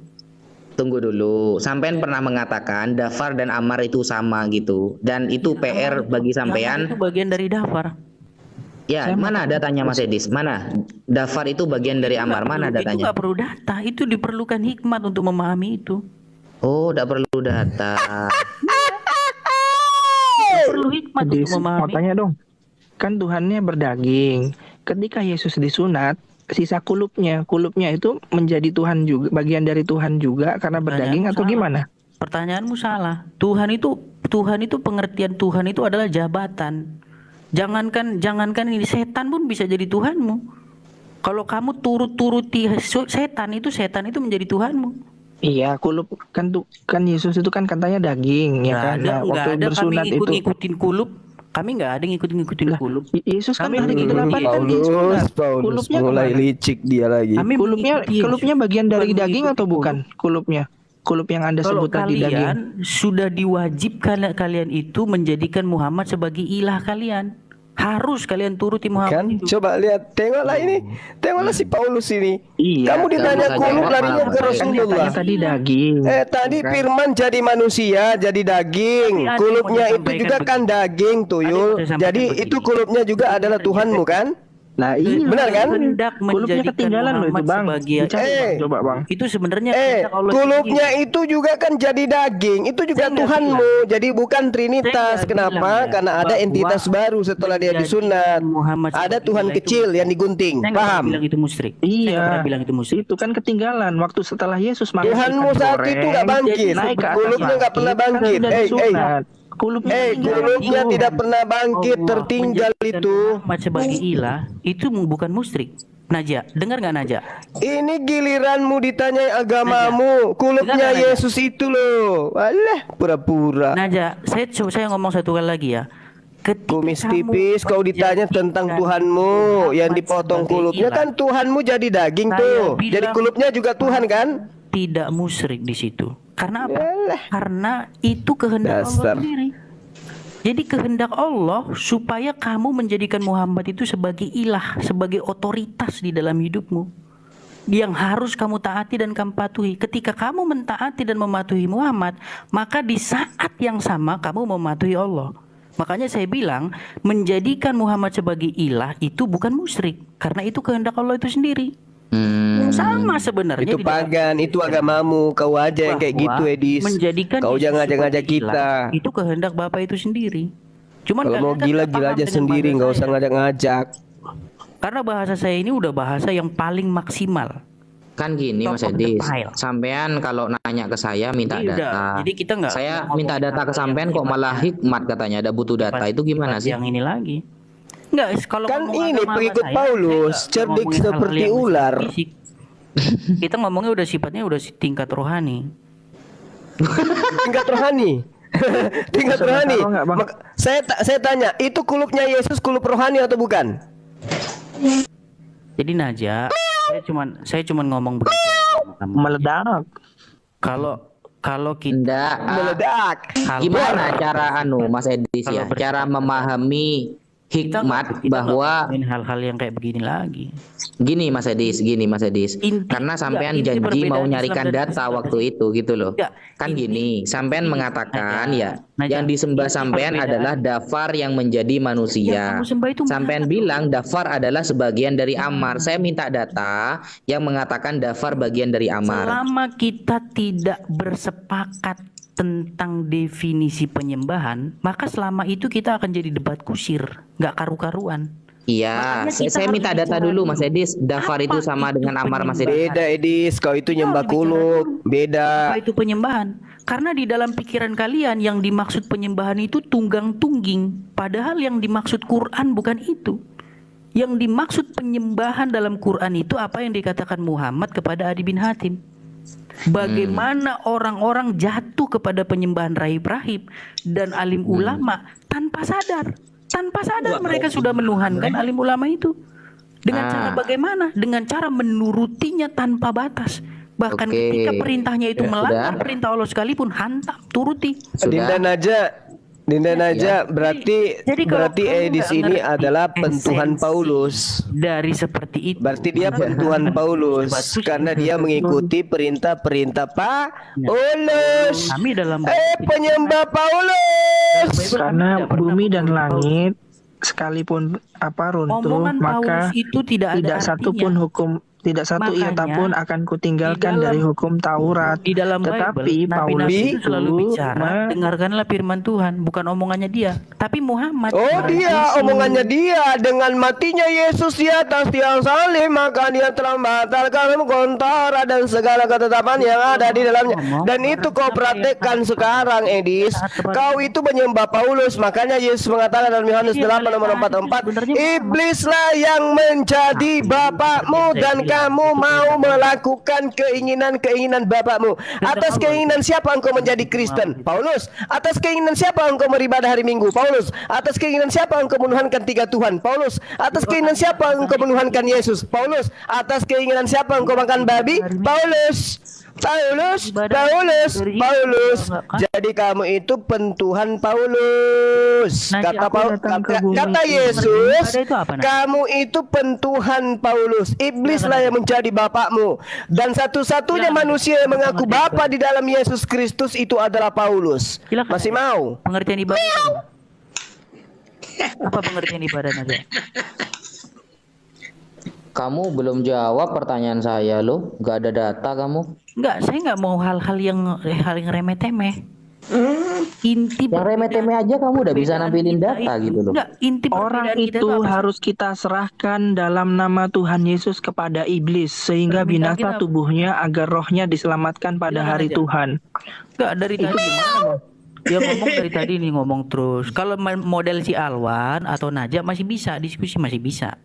Tunggu dulu. Sampean pernah mengatakan Dafar dan Amar itu sama gitu. Dan itu PR bagi sampean. Itu bagian dari Dafar. Ya, mana datanya Mas Edis? Mana? Dafar itu bagian dari Amar. Mana datanya? Itu nggak perlu data. Itu diperlukan hikmat untuk memahami itu. Oh, tidak perlu data. Perlu hikmat untuk memahami. Mau tanya dong, kan Tuhannya berdaging. Ketika Yesus disunat, sisa kulupnya itu menjadi Tuhan juga, bagian dari Tuhan juga karena berdaging atau gimana? Pertanyaanmu salah. Tuhan itu pengertian Tuhan itu adalah jabatan. Jangankan ini, setan pun bisa jadi Tuhanmu. Kalau kamu turuti setan itu menjadi Tuhanmu. Iya, kulup kan Yesus itu kan katanya daging, ya kan? Nah, waktu bersunat itu ngikutin kulup. Kami nggak ada ngikutin kulup. Yesus kan Kami hari ke-8 kan disunat. Paulus mulai licik dia lagi. Kulupnya bagian dari daging atau bukan? Kulupnya yang Anda sebut tadi daging. Kalian sudah diwajibkan kalian itu menjadikan Muhammad sebagai ilah kalian. Harus kalian turuti Muhammad Kan? itu. Coba lihat, tengoklah ini. Tengoklah si Paulus ini. Iya. Kamu ditanya kulup larinya ke Rasulullah. Tadi daging. Tadi firman jadi manusia, jadi daging. Kulupnya itu juga kan daging, tuyul. Jadi itu kulupnya juga adalah Tuhanmu kan? Nah, iya. Benar kan? Kulupnya ketinggalan loh itu, Bang. Coba, Bang. Itu sebenarnya kulupnya itu juga kan jadi daging. Itu juga Tuhanmu. Jadi bukan Trinitas. Kenapa? Karena ada entitas baru setelah dia disunat. Ada Tuhan kecil yang digunting. Paham? Bilang itu musyrik. Iya. Bilang itu musyrik. Itu kan ketinggalan waktu setelah Yesus Tuhanmu saat itu nggak bangkit. Kulupnya nggak pernah bangkit. Kulupnya tidak pernah bangkit, tertinggal itu. Sebagai ilah itu bukan musyrik. Naja, dengar nggak Naja? Ini giliranmu ditanyai agamamu. Kulupnya Yesus itu loh. Walah, pura-pura. Naja, saya ngomong satu kali lagi ya. Kumis tipis, kau ditanya tentang Tuhanmu yang dipotong kulupnya kan Tuhanmu jadi daging tuh. Jadi kulupnya juga Tuhan kan? Tidak musyrik di situ. Karena apa? Karena itu kehendak Allah sendiri. Jadi kehendak Allah supaya kamu menjadikan Muhammad itu sebagai ilah, sebagai otoritas di dalam hidupmu. Yang harus kamu taati dan kamu patuhi. Ketika kamu mentaati dan mematuhi Muhammad, maka di saat yang sama kamu mematuhi Allah. Makanya saya bilang menjadikan Muhammad sebagai ilah itu bukan musyrik. Karena itu kehendak Allah itu sendiri. Sama sebenarnya. Itu pagan, itu agamamu. Kau aja yang kayak gitu, Edis. Kau jangan ngajak-ngajak kita. Itu kehendak Bapak itu sendiri. Cuman kalau mau gila-gila aja sendiri, nggak usah ngajak-ngajak. Karena bahasa saya ini udah bahasa yang paling maksimal. Kan gini Mas Edis, sampean kalau nanya ke saya minta data. Jadi kita nggak. Saya minta data ke sampean kok malah hikmat katanya ada butuh data. Itu gimana sih? Yang ini lagi. Enggak, kalau kan ini pengikut Paulus cerdik seperti ular. Kita ngomongnya udah sifatnya udah tingkat rohani. Tingkat rohani. Tingkat rohani. Saya tanya, itu kulupnya Yesus kulup rohani atau bukan? Jadi Naja, saya cuman ngomong begitu. Meledak. Kalau kita meledak. Gimana cara Mas Edis ya? Cara memahami hikmat bahwa hal-hal yang kayak begini lagi. Gini Mas Edis, karena sampean janji mau nyarikan data waktu itu gitu loh. Kan gini, sampean mengatakan yang disembah sampean adalah Dafar yang menjadi manusia. Sampean bilang Dafar adalah sebagian dari Amar. Saya minta data yang mengatakan Dafar bagian dari Amar. Selama kita tidak bersepakat tentang definisi penyembahan, maka selama itu kita akan jadi debat kusir, nggak karu-karuan. Iya, saya minta data dulu Mas Edis. Dafar itu sama dengan Amar Mas Edis. Beda Edis, kau itu nyembah kulub, beda. Apa itu penyembahan? Karena di dalam pikiran kalian yang dimaksud penyembahan itu tunggang tungging, padahal yang dimaksud Quran bukan itu. Yang dimaksud penyembahan dalam Quran itu apa yang dikatakan Muhammad kepada Adi bin Hatim. Bagaimana orang-orang jatuh kepada penyembahan rahib-rahib dan alim ulama tanpa sadar. Tanpa sadar mereka sudah menuhankan alim ulama itu. Dengan cara bagaimana? Dengan cara menurutinya tanpa batas. Bahkan ketika perintahnya itu melanggar perintah Allah sekalipun, hantam, turuti. Dinda Naja, berarti Edis ini adalah pentuhan Paulus. Dari seperti itu. Berarti dia pentuhan Paulus karena dia mengikuti perintah-perintah Paulus. Kami dalam penyembah Paulus. Karena bumi dan langit sekalipun runtuh, maka tidak satu pun hukum, tidak satu iota pun akan kutinggalkan dari hukum Taurat. Di dalam Tetapi Paulus itu selalu bicara, dengarkanlah firman Tuhan, bukan omongannya dia, tapi Muhammad. Omongannya dia. Dengan matinya Yesus di atas tiang salib, maka dia telah membatalkan kontrak dan segala ketetapan yang ada di dalamnya. Dan itu kau praktekkan sekarang, Edis. Kau itu menyembah Paulus. Makanya Yesus mengatakan dalam Yohanes 8 nomor 44, iblislah yang menjadi bapakmu dan kamu mau melakukan keinginan-keinginan bapakmu. Atas keinginan siapa engkau menjadi Kristen? Paulus. Atas keinginan siapa engkau beribadah hari Minggu? Paulus. Atas keinginan siapa engkau menuhankan 3 Tuhan? Paulus. Atas keinginan siapa engkau menuhankan Yesus? Paulus. Atas keinginan siapa engkau makan babi? Paulus. Jadi kamu itu pentuhan Paulus. Kata Yesus, kamu itu pentuhan Paulus. Iblislah yang menjadi bapakmu. Dan satu-satunya manusia yang mengaku bapa di dalam Yesus Kristus itu adalah Paulus. Masih mau? Pengertian ibadah. Apa pengertian ibadah Naja? Kamu belum jawab pertanyaan saya loh. Gak ada data kamu. Enggak, saya nggak mau hal-hal yang remeh-temeh. Inti yang remeh-temeh aja kamu udah bisa nampilin data gitu loh. Enggak, inti orang itu harus kita serahkan dalam nama Tuhan Yesus kepada iblis sehingga binasa tubuhnya agar rohnya diselamatkan pada hari Tuhan. Enggak, dari tadi gimana? Dia ngomong dari tadi nih, ngomong terus. Kalau model si Alwan atau Najak masih bisa, diskusi masih bisa.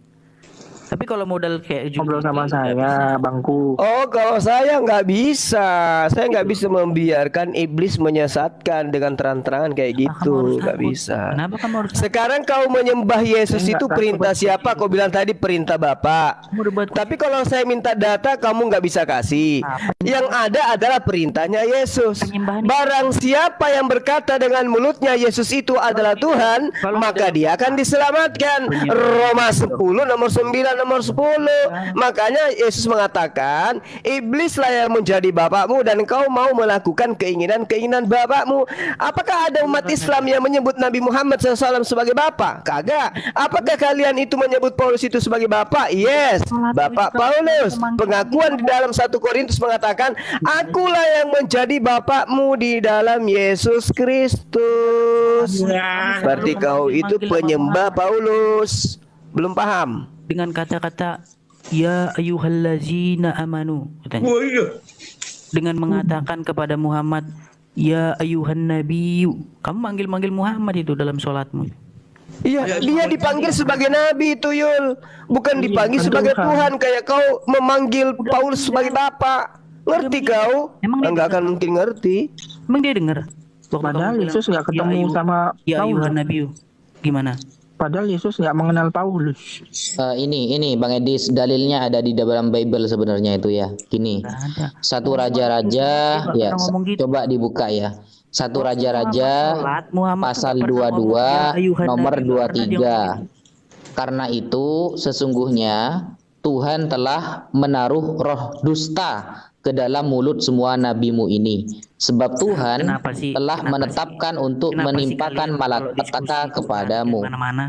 Tapi kalau modal kayak ngobrol sama saya, Bangku. Kalau saya nggak bisa. Saya nggak bisa membiarkan iblis menyesatkan dengan terang-terangan kayak gitu. Nggak bisa. Kenapa kamu harus Sekarang kau menyembah Yesus itu perintah siapa? Kau bilang tadi perintah Bapak. Tapi kalau saya minta data, kamu nggak bisa kasih. Yang ada adalah perintahnya Yesus. Barang siapa yang berkata dengan mulutnya Yesus itu adalah Tuhan, maka dia akan diselamatkan. Roma 10 nomor 9 nomor 10. Makanya Yesus mengatakan, iblislah yang menjadi bapakmu dan kau mau melakukan keinginan-keinginan bapakmu. Apakah ada umat Islam yang menyebut Nabi Muhammad SAW sebagai bapak? Kagak. Apakah kalian itu menyebut Paulus itu sebagai bapak? Yes, Bapak Paulus. Pengakuan di dalam 1 Korintus mengatakan, akulah yang menjadi bapakmu di dalam Yesus Kristus. Berarti kau itu penyembah Paulus. Belum paham? Dengan kata-kata ya ayyuhallazina amanu katanya. Dengan mengatakan kepada Muhammad ya ayyuhan nabiyyu. Kamu manggil-manggil Muhammad itu dalam sholatmu. Iya, dia dipanggil sebagai nabi itu, Yul. Bukan dipanggil sebagai Tuhan kayak kau memanggil Paulus sebagai bapak. Ngerti kau? Enggak akan mungkin ngerti. Emang dia dengar? Padahal Yesus nggak ketemu sama ya ayyuhan nabiyyu. Gimana? Padahal Yesus nggak mengenal Paulus. Ini Bang Edis, dalilnya ada di dalam Bible sebenarnya itu ya. Gini, 1 Raja-Raja ya, coba dibuka ya. 1 Raja-Raja pasal 22 nomor 23. Karena itu sesungguhnya Tuhan telah menaruh roh dusta ke dalam mulut semua nabimu ini. Sebab Tuhan telah menetapkan untuk menimpakan malapetaka kepadamu.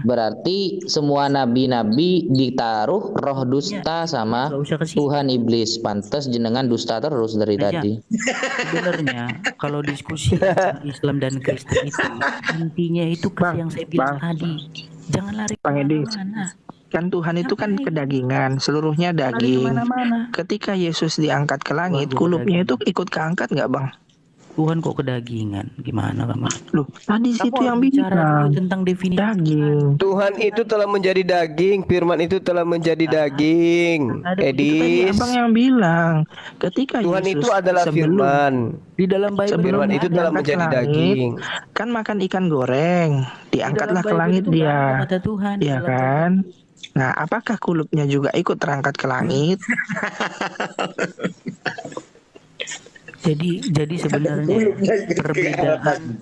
Berarti semua nabi-nabi ditaruh roh dusta sama Tuhan iblis. Pantas jenengan dusta terus dari tadi. Sebenarnya kalau diskusi Islam dan Kristen itu intinya itu yang saya bilang tadi. Jangan lari kemana-mana. Kan Tuhan itu kan kedagingan, seluruhnya daging. Ketika Yesus diangkat ke langit, kulupnya itu ikut keangkat nggak, Bang? Tuhan kok kedagingan? Gimana kamu? Loh, tadi situ Kamu yang bicara dulu bilang tentang definisi daging. Tuhan itu telah menjadi daging, firman itu telah menjadi daging. Ada itu tadi Edis, Abang yang bilang ketika Tuhan Yesus itu adalah sebelum firman. di dalam Bible sebelum Firman itu nggak ada. telah diangkat ke menjadi langit, daging. kan makan ikan goreng, Di diangkatlah dalam ke Bible langit itu nggak ada dia, kata Tuhan. ya Dalam kan? Nah, apakah kulupnya juga ikut terangkat ke langit? Jadi sebenarnya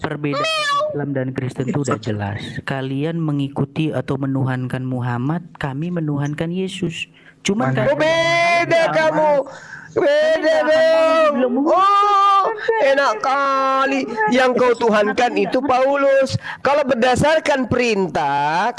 perbedaan Islam dan Kristen itu udah jelas. Kalian mengikuti atau menuhankan Muhammad, kami menuhankan Yesus. Cuman Mana? Oh, beda kamu. Beda dong. Oh, enak kali. Yang kau tuhankan itu Paulus. Kalau berdasarkan perintah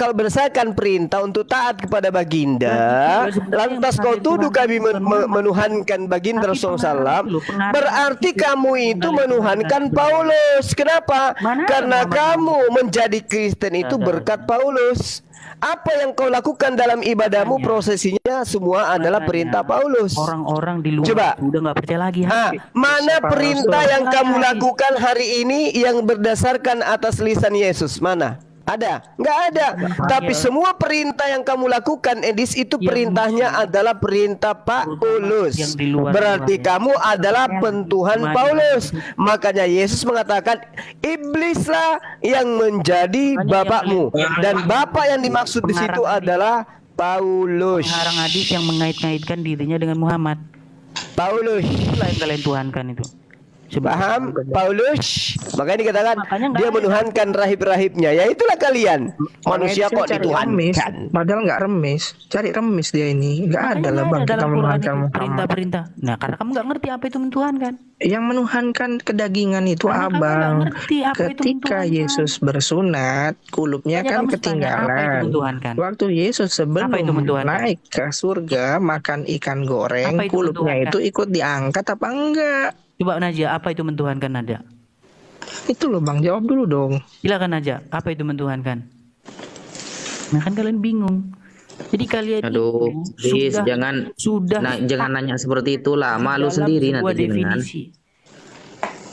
untuk taat kepada baginda, lantas kau tuduh kami menuhankan baginda Rasulullah SAW, berarti kamu itu menuhankan Paulus. Kenapa? Karena kamu menjadi Kristen itu berkat Paulus. Apa yang kau lakukan dalam ibadahmu, prosesinya semua adalah perintah Paulus. Orang-orang di luar Coba. udah nggak percaya lagi. Mana perintah yang kamu lakukan hari ini yang berdasarkan atas lisan Yesus? Mana? Ada? Nggak ada. Tapi semua perintah yang kamu lakukan, Edis, itu perintahnya adalah perintah Paulus. Berarti kamu adalah pentuhan Paulus. Makanya Yesus mengatakan, iblislah yang menjadi bapakmu. Dan bapak yang dimaksud di situ adalah Paulus. Pengarang hadis yang mengait-ngaitkan dirinya dengan Muhammad. Paulus. Itulah yang kalian tuhankan itu. Paham? Paulus. Makanya dikatakan Makanya dia menuhankan rahib-rahibnya. Ya itulah kalian. Manusia kok dituhankan. Padahal nggak remis. Cari remis dia ini. Nggak ada lah bang kita menuhankan Muhammad. Perintah-perintah. Nah, karena kamu nggak ngerti apa itu menuhankan. Yang menuhankan kedagingan itu abang. Ketika Yesus bersunat, kulupnya kan ketinggalan. Waktu Yesus sebelum naik ke surga makan ikan goreng, kulupnya itu ikut diangkat apa enggak? Coba Najia, apa itu mentuhankan Najia? Itu loh bang, jawab dulu dong. Silakan Najia, apa itu mentuhankan? Nah kan kalian bingung. Jadi kalian jangan nanya seperti itulah, malu sendiri nanti definisi.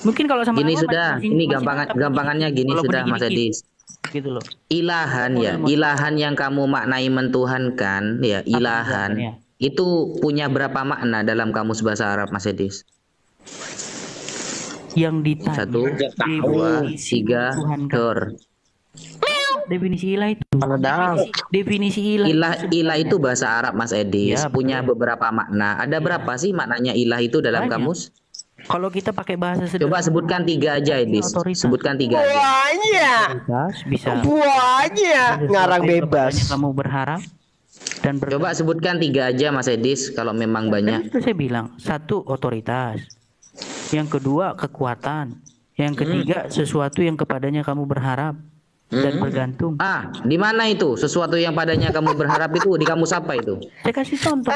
Mungkin kalau sama gini sudah, ini gampangannya gini sudah Mas Edis. Gitu loh. Ilahan yang kamu maknai mentuhankan, ya ilahan. Itu punya berapa makna dalam kamus bahasa Arab Mas Edis? Yang ditanya 1, 2, 3, dor. Definisi ilah itu. Definisi Ilah itu bahasa Arab Mas Edis, punya beberapa makna. Ada berapa sih maknanya ilah itu dalam kamus? Kalau kita pakai bahasa sederhana. Coba sebutkan 3 aja Edis. Sebutkan 3 aja. Banyak. Ngarang bebas. Kamu berharap dan coba sebutkan 3 aja Mas Edis kalau memang banyak. Itu saya bilang, 1 otoritas. Yang kedua kekuatan. Yang ketiga sesuatu yang kepadanya kamu berharap dan bergantung. Di mana itu? Sesuatu yang padanya kamu berharap itu di kamus apa itu? Saya kasih contoh.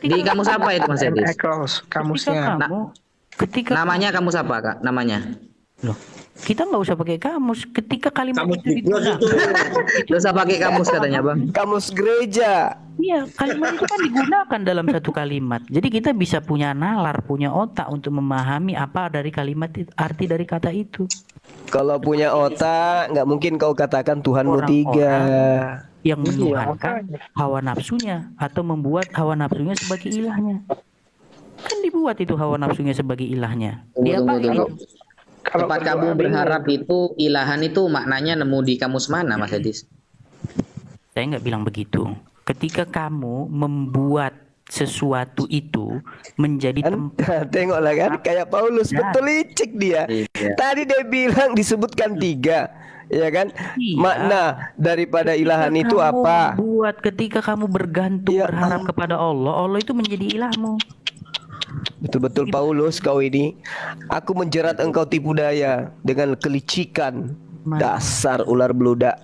Di kamus apa itu Mas Edis? Kamusnya. Namanya kamus apa Kak? Namanya? Loh, kita nggak usah pakai kamus. Ketika kalimat itu digunakan, nggak usah pakai kamus katanya bang. Kamus gereja. Iya, kalimat itu kan digunakan dalam satu kalimat. Jadi kita bisa punya nalar, punya otak untuk memahami apa dari kalimat itu, arti dari kata itu. Kalau punya otak, nggak mungkin kau katakan Tuhanmu 3. Yang menuhankan hawa nafsunya atau membuat hawa nafsunya sebagai ilahnya. Kan dibuat itu hawa nafsunya sebagai ilahnya. Tunggu. Tempat kamu berharap itu ilahan itu maknanya nemu di kamus mana Mas Edis? Saya nggak bilang begitu. Ketika kamu membuat sesuatu itu menjadi tempat. Tengoklah kan kayak Paulus, betul licik dia. Tadi dia bilang disebutkan 3, ya kan? Makna daripada ilahan itu apa? Ketika kamu bergantung berharap kepada Allah, Allah itu menjadi ilahmu. Betul-betul Paulus kau ini. Aku menjerat engkau tipu daya dengan kelicikan. Dasar ular beludak.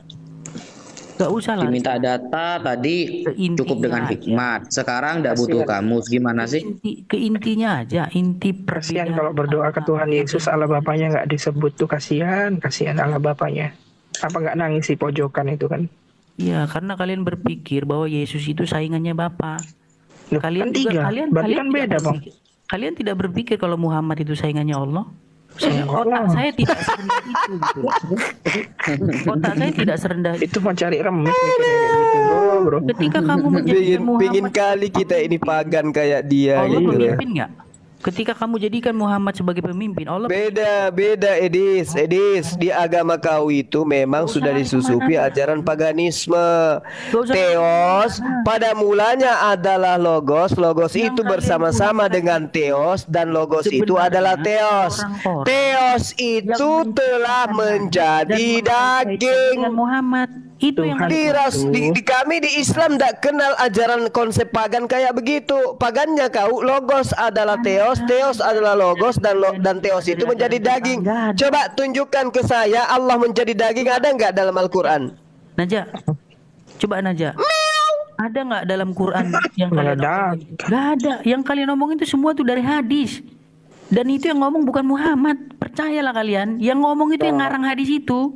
Gak usah lah. Diminta data tadi cukup dengan hikmat. Sekarang tidak butuh kamus. Gimana sih? Ke intinya aja. Inti kasihan kalau berdoa ke Tuhan Yesus Allah Bapaknya nggak disebut tuh, kasihan Allah Bapaknya. Apa nggak nangis di pojokan itu kan? Iya, karena kalian berpikir bahwa Yesus itu saingannya Bapa. Kalian kan 3. Berarti kan beda bang. Kalian tidak berpikir kalau Muhammad itu saingannya Allah? Otak saya tidak serendah itu gitu. Otak saya tidak serendah itu. Itu mau cari remes mikirnya kayak gitu, bro. Ketika kamu menjadikan Pingin Muhammad, kali kita ini pagan kayak dia Allah gitu. pemimpin nggak? Ketika kamu jadikan Muhammad sebagai pemimpin, Allah Beda Edis di agama kau itu memang sudah disusupi ajaran paganisme. Theos pada mulanya adalah logos itu bersama-sama dengan Theos, dan logos itu adalah Theos. Theos itu telah menjadi daging. dengan Muhammad. Itu yang Di kami di Islam tidak kenal ajaran konsep pagan kayak begitu. Pagannya kau, logos adalah Theos, Theos adalah logos, dan Theos itu menjadi daging. Coba tunjukkan ke saya Allah menjadi daging, ada nggak dalam Al-Quran? Naja, coba Naja. Ada nggak dalam Quran yang Nggak kalian ada. omongin? Nggak ada. Yang kalian omongin itu semua tuh dari hadis. Dan itu yang ngomong bukan Muhammad. Percayalah kalian. Yang ngomong itu yang ngarang hadis itu.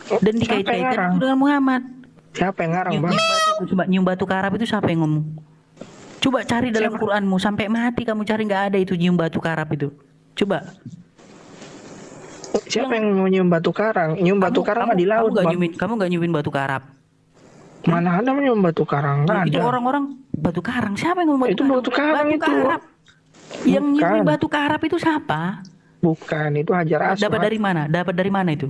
Dan Siapa yang dikait-kaitkan ngarang? itu dengan Muhammad. Siapa yang ngarang, Bang? Coba nyium batu karab itu siapa yang ngomong? Coba cari dalam Quranmu sampai mati kamu cari nggak ada itu nyium batu karab itu. Coba. Siapa yang mau nyium batu karang? Nyium batu karang mah di laut, Bang. Kamu nggak nyumin batu karab. Mana ada nyium batu karang? Nggak Itu ada. orang-orang batu karang. Siapa yang ngomong Itu batu karang itu. karab. Yang Bukan. nyumin batu karab itu siapa? Bukan, itu Hajar Aswad. Dapat dari mana? Dapat dari mana itu?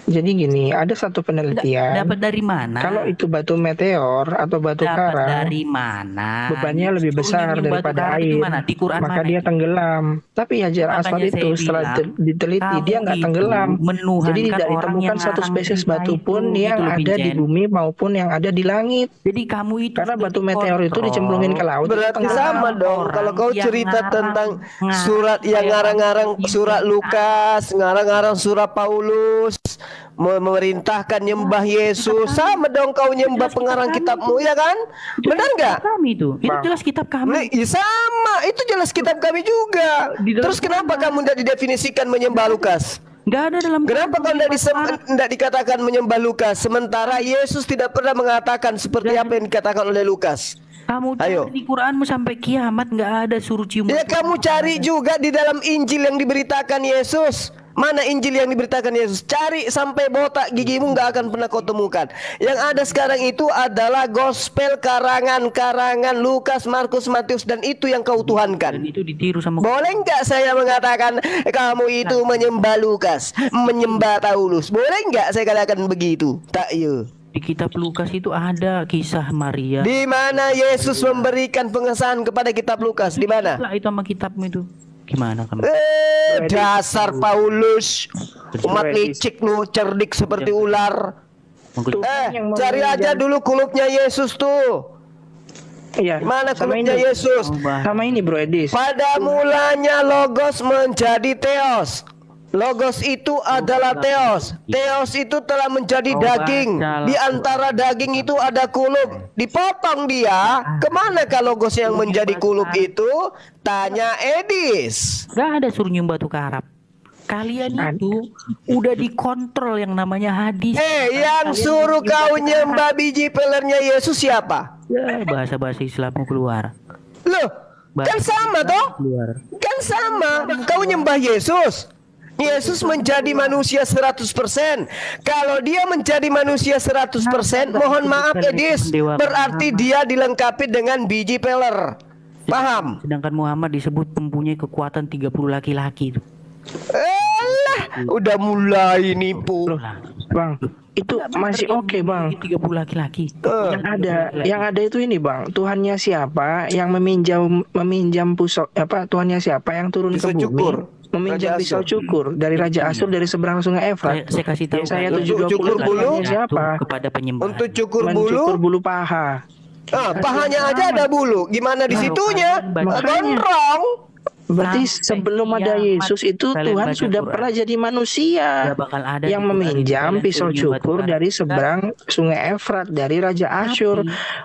Jadi gini, ada satu penelitian. Dapat dari mana? Kalau itu batu meteor atau batu Dapat karang, dari mana? bebannya lebih Suruh besar nyium batu daripada karab itu air. mana? Di Quran Maka mana dia itu? tenggelam. Tapi Hajar Makanya Aswad saya itu setelah bilang, diteliti kamu dia nggak itu tenggelam. menuhankan Jadi tidak orang ditemukan yang satu ngarang spesies cerita batu pun itu, yang gitu loh, ada di Vincent. bumi maupun yang ada di langit. Jadi kamu itu Karena sudah batu meteor itu dikontrol. dicemplungin ke laut. Berarti tenggelam. sama dong. Kalau kau yang cerita ngarang- tentang ngarang surat yang kayak ngarang-ngarang orang surat yang Lukas, ngarang-ngarang surat Paulus, memerintahkan nyembah Yesus, sama dong kau nyembah pengarang kitabmu, ya kan? Benar nggak? Kami itu Bang. jelas kitab kami. Ya sama, itu jelas kitab kami juga. Di dalam Terus kenapa kamu tidak didefinisikan menyembah Lukas? Nggak ada dalam Kenapa kau tidak dikatakan menyembah Lukas? Sementara Yesus tidak pernah mengatakan seperti apa yang dikatakan oleh Lukas. Kamu Ayo. cari di Quranmu sampai kiamat nggak ada suruh cium. Ya kamu cari juga di dalam Injil yang diberitakan Yesus. Mana Injil yang diberitakan Yesus? Cari sampai botak gigimu nggak akan pernah kau temukan. Yang ada sekarang itu adalah gospel karangan-karangan Lukas, Markus, Matius, dan itu yang kau Dan tuhankan. itu ditiru sama Boleh nggak saya mengatakan kamu itu menyembah Lukas, menyembah Paulus? Boleh nggak saya katakan begitu? Tak ya. di kitab Lukas itu ada kisah Maria. Di mana Yesus memberikan pengesahan kepada kitab Lukas? Di mana? Lah itu sama kitabmu itu. Gimana kamu? Dasar Paulus, umat licik lu, cerdik seperti ular. Mengikuti- Cari aja dulu kulupnya Yesus tuh. Iya. Mana sama kulupnya ini. Yesus? Sama ini Bro Edis. Pada mulanya Logos menjadi Theos. Logos itu adalah Theos. Theos itu telah menjadi daging. Di antara daging itu ada kulup. Dipotong dia. Kemana kalau Logos yang menjadi kulup itu? Tanya Edis. Gak ada suruh nyium batu karab. Kalian itu udah dikontrol yang namanya hadis. Yang suruh kau nyembah biji pelernya Yesus siapa? Ya, bahasa-bahasa Islammu keluar. Loh, kan sama toh? Keluar. Kan sama. Kau nyembah Yesus. Yesus menjadi manusia 100%. Kalau dia menjadi manusia 100%, mohon maaf Edis, berarti dia dilengkapi dengan biji peler. Paham? Sedangkan Muhammad disebut mempunyai kekuatan 30 laki-laki itu. Udah mulai nipu. Bang, itu masih oke, Bang. 30 laki-laki. Yang ada itu ini, Bang. Tuhannya siapa yang meminjam pusok Tuhannya siapa yang turun Pisau ke bumi? cukur. Meminjam Raja pisau Asyur. cukur dari Raja Asyur dari seberang Sungai Efrat. Saya kasih tahu. Yesaya kalian. 7:20 cukur bulu? Tuhannya siapa? Kepada penyembah. Untuk cukur Mencukur bulu, bulu paha. pahanya aja ada bulu. Gimana di situnya? Gondrong. Berarti Sampai sebelum ada kiamat Yesus itu kalian Tuhan baca sudah Quran. pernah jadi manusia Gak bakal ada yang di Quran meminjam kalian pisau suruh nyium batu cukur karab. dari seberang Sungai Efrat dari Raja Asyur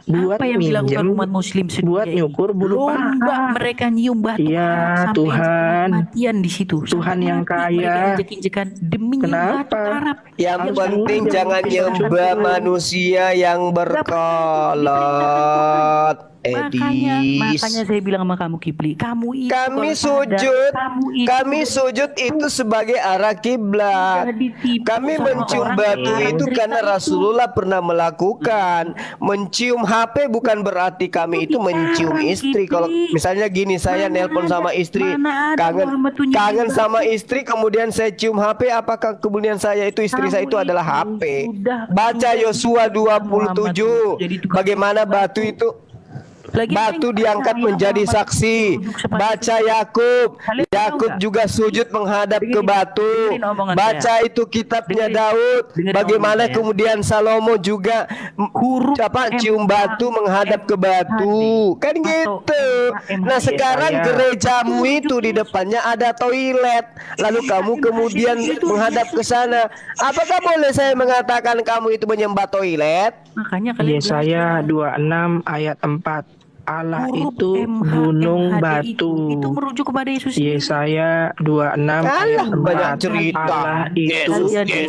buat Apa yang dilakukan minjem umat muslim sedunia buat ini? nyukur bulu Lomba paha. mereka nyium batu Ya, karab sampai Tuhan. matian di situ. Tuhan Sampai yang mati kaya. mereka injek-injekan demi nyium Kenapa? batu karab. Yang Harus penting minjem jangan pisau nyembah cukur. manusia yang berkolot. Makanya saya bilang sama kamu Kipli, kamu itu kami sujud itu sebagai arah kiblat. Kami mencium batu itu karena Rasulullah pernah melakukan. Mencium HP bukan berarti kami itu mencium istri. Kalau misalnya gini, saya nelpon sama istri, kangen sama istri, kemudian saya cium HP, apakah kemudian saya itu istri saya itu adalah HP? Baca Yosua 27. Bagaimana batu itu diangkat menjadi saksi. Baca Yakub juga sujud menghadap ke batu. Baca itu kitabnya Daud, bagaimana kemudian Salomo juga cium batu menghadap ke batu. Kan gitu. Nah sekarang gerejamu itu di depannya ada toilet, lalu kamu kemudian menghadap ke sana. Apakah boleh saya mengatakan kamu itu menyembah toilet? Makanya kalian Yesaya 26 ayat 4. Allah itu gunung batu. Itu merujuk kepada Yesus. Yesaya 26 ayat 4. Banyak cerita. Allah itu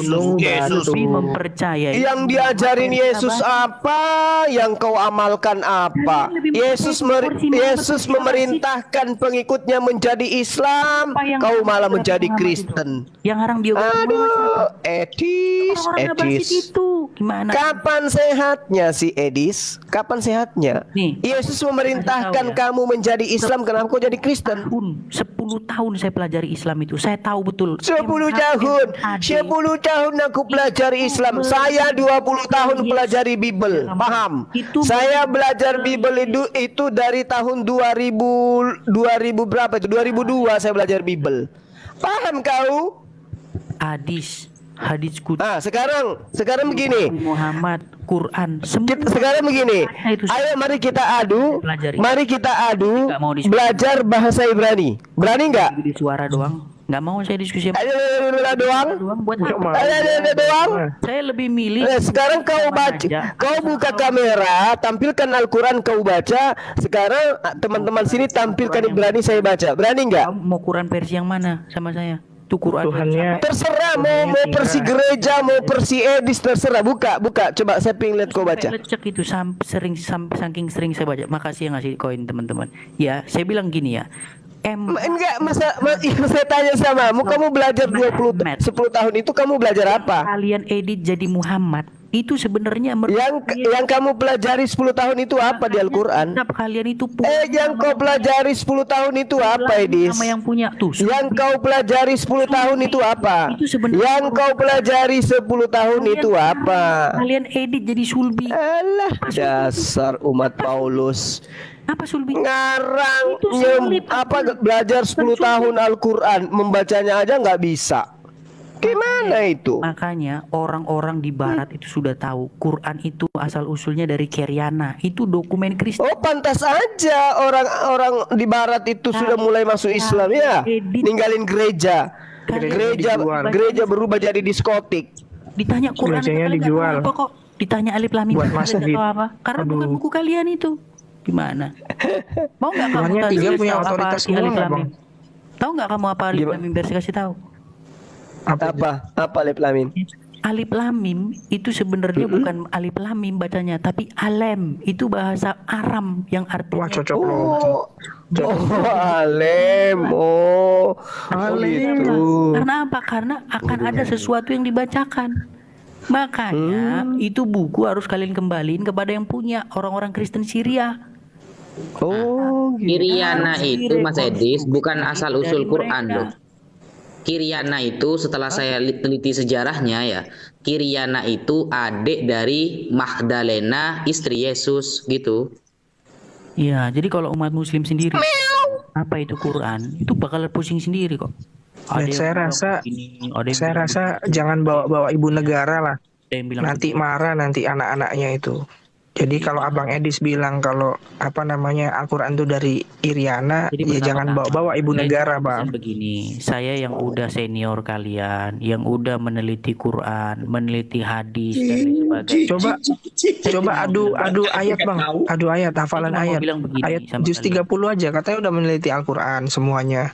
gunung batu. Mempercayai. Yang diajarin Yesus apa? Yang kau amalkan apa? Yesus memerintahkan pengikutnya menjadi Islam, kau malah menjadi Kristen. Yang harang dia. Aduh, Edis. Gimana? Kapan sehatnya si Edis? Kapan sehatnya? Nih, Yesus memerintahkan kamu menjadi Islam, kenapa kau jadi Kristen? 10 tahun saya pelajari Islam itu. Saya tahu betul. 10 tahun. 10 tahun aku pelajari Islam. Saya 20 tahun pelajari Bible. Paham? Saya belajar Bible itu dari tahun 2000 berapa itu? 2002 saya belajar Bible. Paham kau? Hadis Quran. Sekarang begini. Muhammad, Quran, Sekarang begini. Ayo mari kita adu. Belajar bahasa Ibrani. Berani nggak? Di suara doang. Nggak mau saya diskusi. Ayo doang. Buat doang. Saya lebih milih. Sekarang kau buka kamera, tampilkan Al-Quran kau baca. Sekarang teman-teman sini tampilkan Ibrani saya baca. Berani nggak? Mau Quran versi yang mana sama saya? Itu Quran Tuhannya terserah, mau versi gereja, mau versi Edis, terserah. Buka. Coba saya pengen lihat kau baca. Lecek itu saking sering saya baca. Makasih yang ngasih koin teman-teman. Ya, saya bilang gini ya. Enggak, saya tanya samamu, kamu belajar 10 tahun itu kamu belajar apa? Kalian edit jadi Muhammad. Itu sebenarnya yang kamu pelajari 10 tahun itu apa di Al-Quran? Kalian itu yang kau pelajari 10 tahun itu apa, Edis? Sama yang punya tuh. Yang kau pelajari 10 tahun itu apa? Yang kau pelajari 10 tahun itu apa? Kalian edit jadi sulbi. Alah, dasar umat Paulus. Apa sulbi? Ngarang belajar 10 tahun Al-Quran, membacanya aja nggak bisa. Gimana itu? Makanya orang-orang di barat itu sudah tahu Quran itu asal usulnya dari Keriana. Itu dokumen Kristen. Oh, pantas aja orang-orang di barat itu sudah mulai masuk Islam ya. Ninggalin gereja. Gereja berubah jadi diskotik. Ditanya Quran dijual. Apa kok? Ditanya Alif Lam Mim atau apa? Karena bukan buku kalian itu. Gimana? Mau nggak kamu tahu punya otoritas semua nggak, Bang? Tahu nggak kamu apa Alif Lam Mim? Biar saya kasih tahu. Apa Alif Lam Mim? Alif Lam Mim itu sebenarnya bukan Alif Lam Mim bacanya, tapi Alem. Itu bahasa Aram yang artinya. Wah, cocok loh. Alem. Gitu. Karena apa? Karena akan ada sesuatu yang dibacakan. Makanya itu buku harus kalian kembaliin kepada yang punya, orang-orang Kristen Syria. Kiriana itu Mas Edis bukan asal usul Quran loh. Kiriana itu setelah saya teliti sejarahnya ya, Kiriana itu adik dari Magdalena istri Yesus gitu. Iya, jadi kalau umat muslim sendiri apa itu Quran, itu bakal pusing sendiri kok. Saya rasa jangan bawa ibu negara lah. Nanti marah nanti anak-anaknya itu. Jadi kalau Abang Edis bilang kalau Al-Quran itu dari Iriana, ya jangan bawa-bawa ibu negara, Bang. Begini, saya yang udah senior kalian, yang udah meneliti Quran, meneliti hadis dan sebagainya. Coba adu ayat, Bang. Adu ayat, hafalan ayat. Ayat juz 30 aja, katanya udah meneliti Al-Quran semuanya.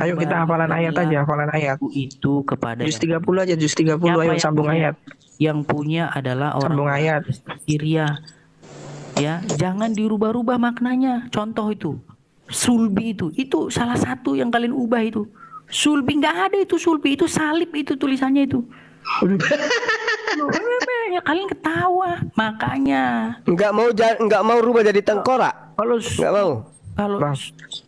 Ayo kita hafalan ayat aja, hafalan ayat. Itu kepada juz 30 aja, juz 30 ayo sambung ayat. Yang punya adalah orang ayat Syria. ya jangan dirubah-rubah maknanya. Contoh itu sulbi itu salah satu yang kalian ubah itu. Sulbi nggak ada itu, sulbi itu salib itu tulisannya itu. Ya, kalian ketawa makanya nggak mau rubah jadi tengkorak. Nggak mau. Kalau Bang,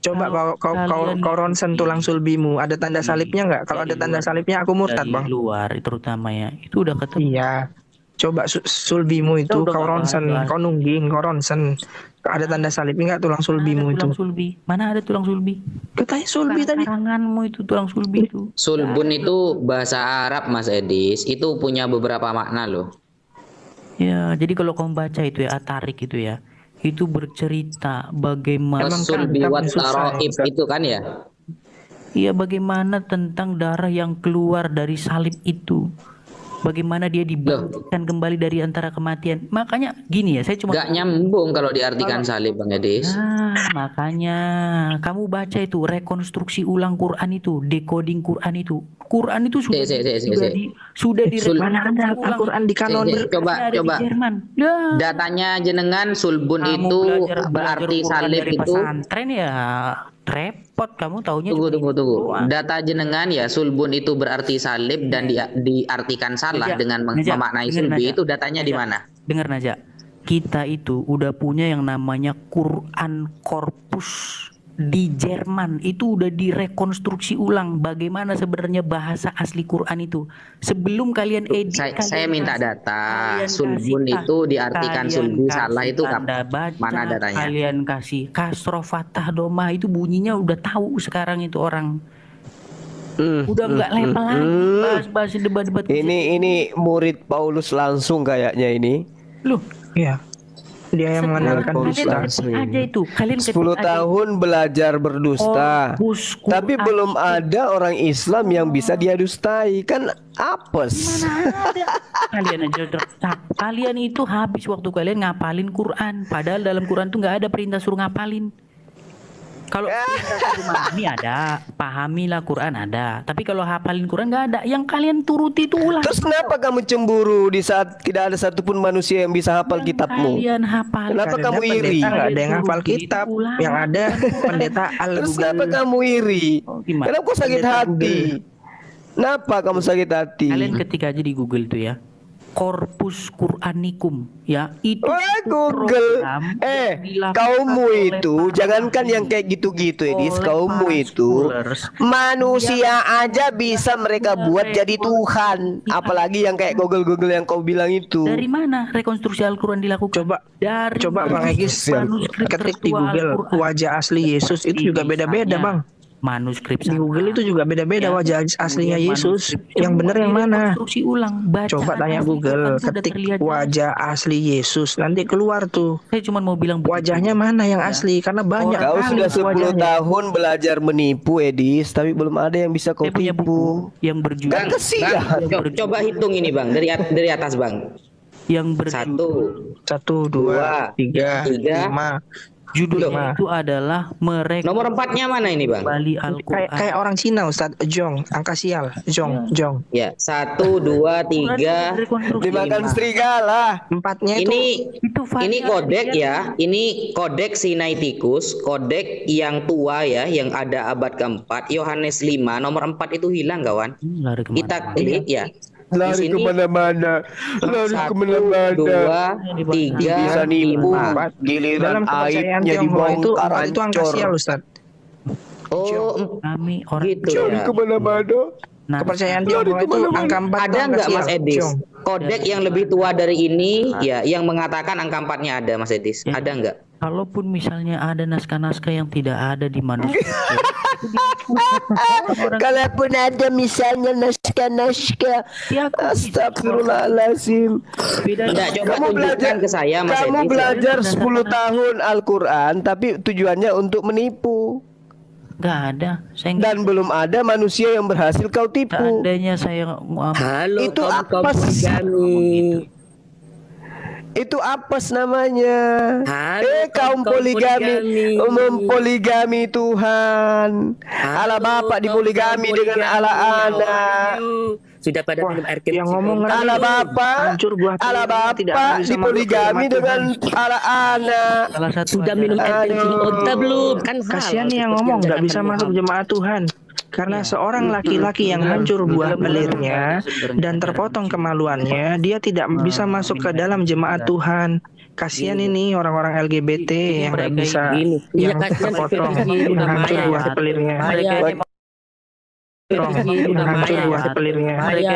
coba kau ronsen tulang sulbimu, ada tanda salibnya nggak? Kalau ada tanda salibnya aku murtad, dari Bang. luar terutama ya itu udah ketemu. Iya. Coba sulbimu itu udah kau nggak ronsen, ada. kau nungging, kau ronsen. Ada tanda salibnya nggak tulang sulbimu itu? Tulang sulbi. Mana ada tulang sulbi? Katanya sulbi tadi. Tanganmu itu tulang sulbi itu. Sulbun itu bahasa Arab Mas Edis, itu punya beberapa makna loh. Ya, jadi kalau kamu baca itu ya At-Tarik itu ya, itu bercerita bagaimana Sulbi kan wat susah, taroib Ustaz. itu kan ya. iya bagaimana tentang darah yang keluar dari salib itu. Bagaimana dia dibangkitkan kembali dari antara kematian. Makanya gini ya, saya cuma Gak nyambung kalau diartikan salib Bang Edis. Nah, makanya kamu baca itu rekonstruksi ulang Quran itu, decoding Quran itu. Quran itu sudah sudah di Mana ada Al-Quran di kanon? Coba di Jerman. Ya. datanya jenengan sulbun Kamu itu belajar berarti Quran salib dari itu. pesantren ya repot kamu taunya Tunggu. Data jenengan ya sulbun itu berarti salib dan diartikan salah dengan memaknai sulbi itu datanya di mana? Dengar Naja, kita itu udah punya yang namanya Quran Corpus di Jerman, itu udah direkonstruksi ulang bagaimana sebenarnya bahasa asli Quran itu. Sebelum kalian edit, Saya minta data sulbun itu diartikan sulbi salah itu mana datanya? Kalian kasih kasroh fathah domah itu bunyinya udah tahu sekarang itu orang. Udah nggak level lagi bahas debat-debat. Ini murid Paulus langsung kayaknya ini. Loh, Iya. Dia yang mengandalkan dusta. aja itu. Kalian 10 tahun belajar berdusta. Tapi belum ada orang Islam yang bisa dia dustai. Kan apes. Mana ada. Kalian aja kalian itu habis waktu kalian ngapalin Quran. Padahal dalam Quran tuh nggak ada perintah suruh ngapalin. Kalau perintah suruh memahami ada, pahamilah Quran ada. Tapi kalau hafalin Quran nggak ada. Yang kalian turuti itu ulang. Terus kenapa kamu cemburu di saat tidak ada satupun manusia yang bisa hafal kitabmu? Kalian hafal. Kenapa kamu iri? Nggak ada yang hafal kitab. Yang ada pendeta Terus kenapa kamu iri? Kenapa kau sakit hati? Kenapa kamu sakit hati? Kalian ketik aja di Google tuh ya. Corpus Quranikum ya itu. Wah, Google. Kaummu itu jangankan yang kayak gitu-gitu Edis, kaummu itu manusia aja bisa mereka buat jadi Tuhan, apalagi yang kayak Google yang kau bilang itu. Dari mana rekonstruksi Al-Quran dilakukan? Coba Bang Egis ketik di Google wajah asli Yesus itu juga beda-beda Bang. Manuskrip di Google itu juga beda-beda wajah aslinya Yesus. Yang benar yang mana? Coba tanya Google, ketik wajah asli Yesus, nanti keluar tuh. Saya cuma mau bilang wajahnya mana yang asli, karena banyak. Kau sudah 10 tahun belajar menipu Edis, tapi belum ada yang bisa kau tipu. Yang berjudul. Coba hitung ini Bang, dari atas Bang. Yang berjudul 1, 2, 3, 5. Judul itu adalah mereka. Nomor 4-nya mana ini Bang? Kayak orang Cina Ustaz, Jong, angka sial, Jong. Ya, 1, 2, 3. Dimakan serigala. 4-nya ini kodek ya. Ini kodek Sinaiticus, kodek yang tua ya, yang ada abad ke-4. Yohanes 5, nomor 4 itu hilang kawan. Kita klik ya. Lari kemana-mana, lari kemana-mana. 2, 3, bisa nipu. Giliran aibnya dibongkar itu angka sial Ustaz. Oh, kami orang gitu lari ya. kemana-mana. Kepercayaan dia itu angka 4. Ada nggak Mas Edis? Kodek yang lebih tua dari ini, ya, yang mengatakan angka 4-nya ada Mas Edis? Ada nggak? Kalaupun misalnya ada naskah-naskah yang tidak ada di manuskrip. Kalaupun ada misalnya naskah-naskah, astagfirullahaladzim. Kamu belajar ke saya Mas Edis. Kamu belajar 10 tahun Al-Quran, tapi tujuannya untuk menipu. Gak ada. Dan belum ada manusia yang berhasil kau tipu. Seandainya saya Halo, itu apa sih? Itu apes namanya. Kaum poligami mempoligami Tuhan. Ala bapak dipoligami dengan ala anak. sudah pada Wah, minum air yang kencing. ngomong Ala bapak, hancur buah ala telurnya, tidak bapak bisa masuk ke dipoligami rumah dengan Tuhan. ala anak. Salah satu Sudah minum air kencing Aduh. onta belum? Kan Kasihan halal nih yang seperti ngomong nggak bisa dikatakan masuk Muhammad. jemaat Tuhan. Karena Iya. seorang laki-laki yang hancur buah pelirnya dan terpotong kemaluannya, dia tidak bisa masuk ke dalam jemaat Tuhan. Kasihan ini orang-orang LGBT yang nggak mereka bisa, Ini, iya yang kasihan terpotong, Rizky udah yang hancur maya buah ya. pelirnya. Maya, Potong, Rizky udah yang hancur maya buah ya. pelirnya. Maya,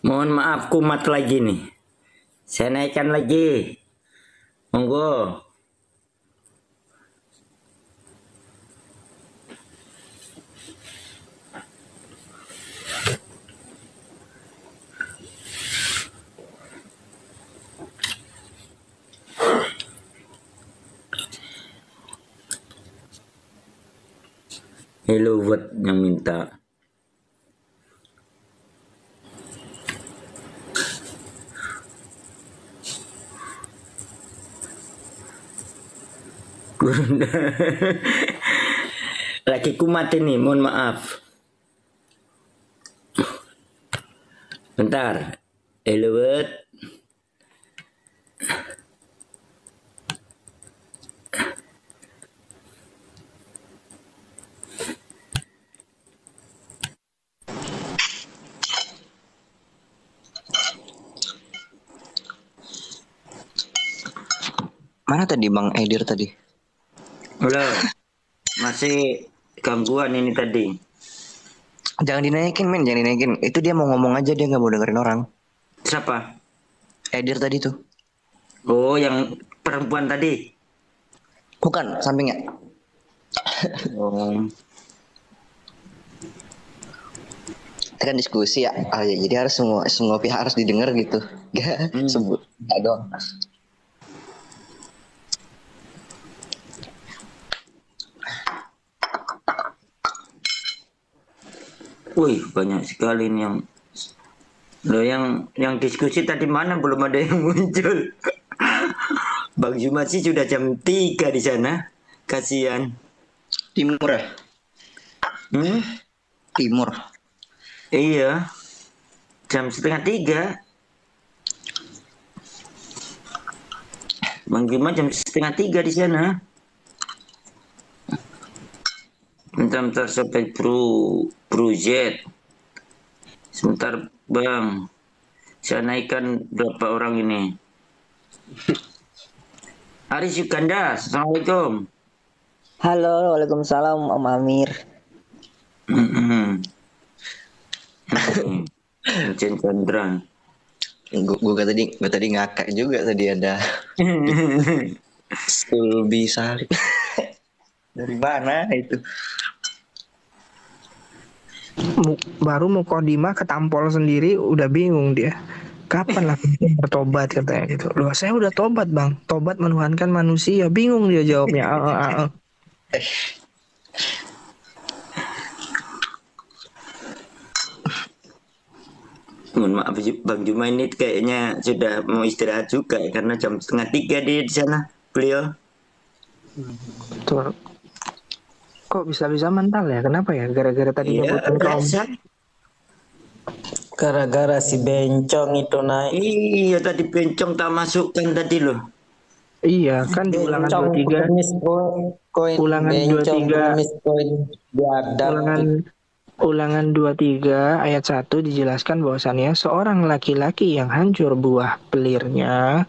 Mohon maaf, kumat lagi nih. Saya naikkan lagi. Monggo. Hello, buat yang minta. Laki kumat ini, mohon maaf. Bentar. Hello, buat. Mana tadi Bang Edir tadi? Halo. Masih gangguan ini tadi. Jangan dinaikin men, jangan dinaikin. Itu dia mau ngomong aja, dia nggak mau dengerin orang. Siapa? Edir tadi tuh. Oh, yang perempuan tadi. Bukan, sampingnya. Oh. Kita kan diskusi ya. Oh, ya, jadi harus semua pihak harus didengar gitu. Gak sebut. Gak dong. Wih, banyak sekali nih yang lo yang diskusi tadi mana belum ada yang muncul. Bang Jumat sih sudah jam 3 di sana. Kasihan. Timur ya? Timur. Iya. Jam setengah 3. Bang Jumat jam setengah 3 di sana. Bentar sampai project. Sebentar Bang. Saya naikkan berapa orang ini. Aris Yukanda, Assalamualaikum. Halo, waalaikumsalam Om Amir. Jen Chandra. Gue tadi ngakak juga tadi ada. Sulbi Salib. Dari mana itu? Baru Mukodimah ketampol sendiri udah bingung dia. Kapan lah bertobat katanya gitu. Loh, saya udah tobat Bang. Tobat menuhankan manusia. Bingung dia jawabnya. Mohon maaf Bang Juma, ini kayaknya sudah mau istirahat juga ya, karena jam 2:30 dia di sana beliau. Betul. Kok bisa-bisa mental ya? Kenapa ya? Gara-gara tadi Iya, nyebutin kaum. biasa. Gara-gara si bencong itu naik. Iya, tadi bencong tak masukkan tadi loh. Iya, kan di ulangan 23. Ulangan 23. Ulangan 23 ayat 1 dijelaskan bahwasannya seorang laki-laki yang hancur buah pelirnya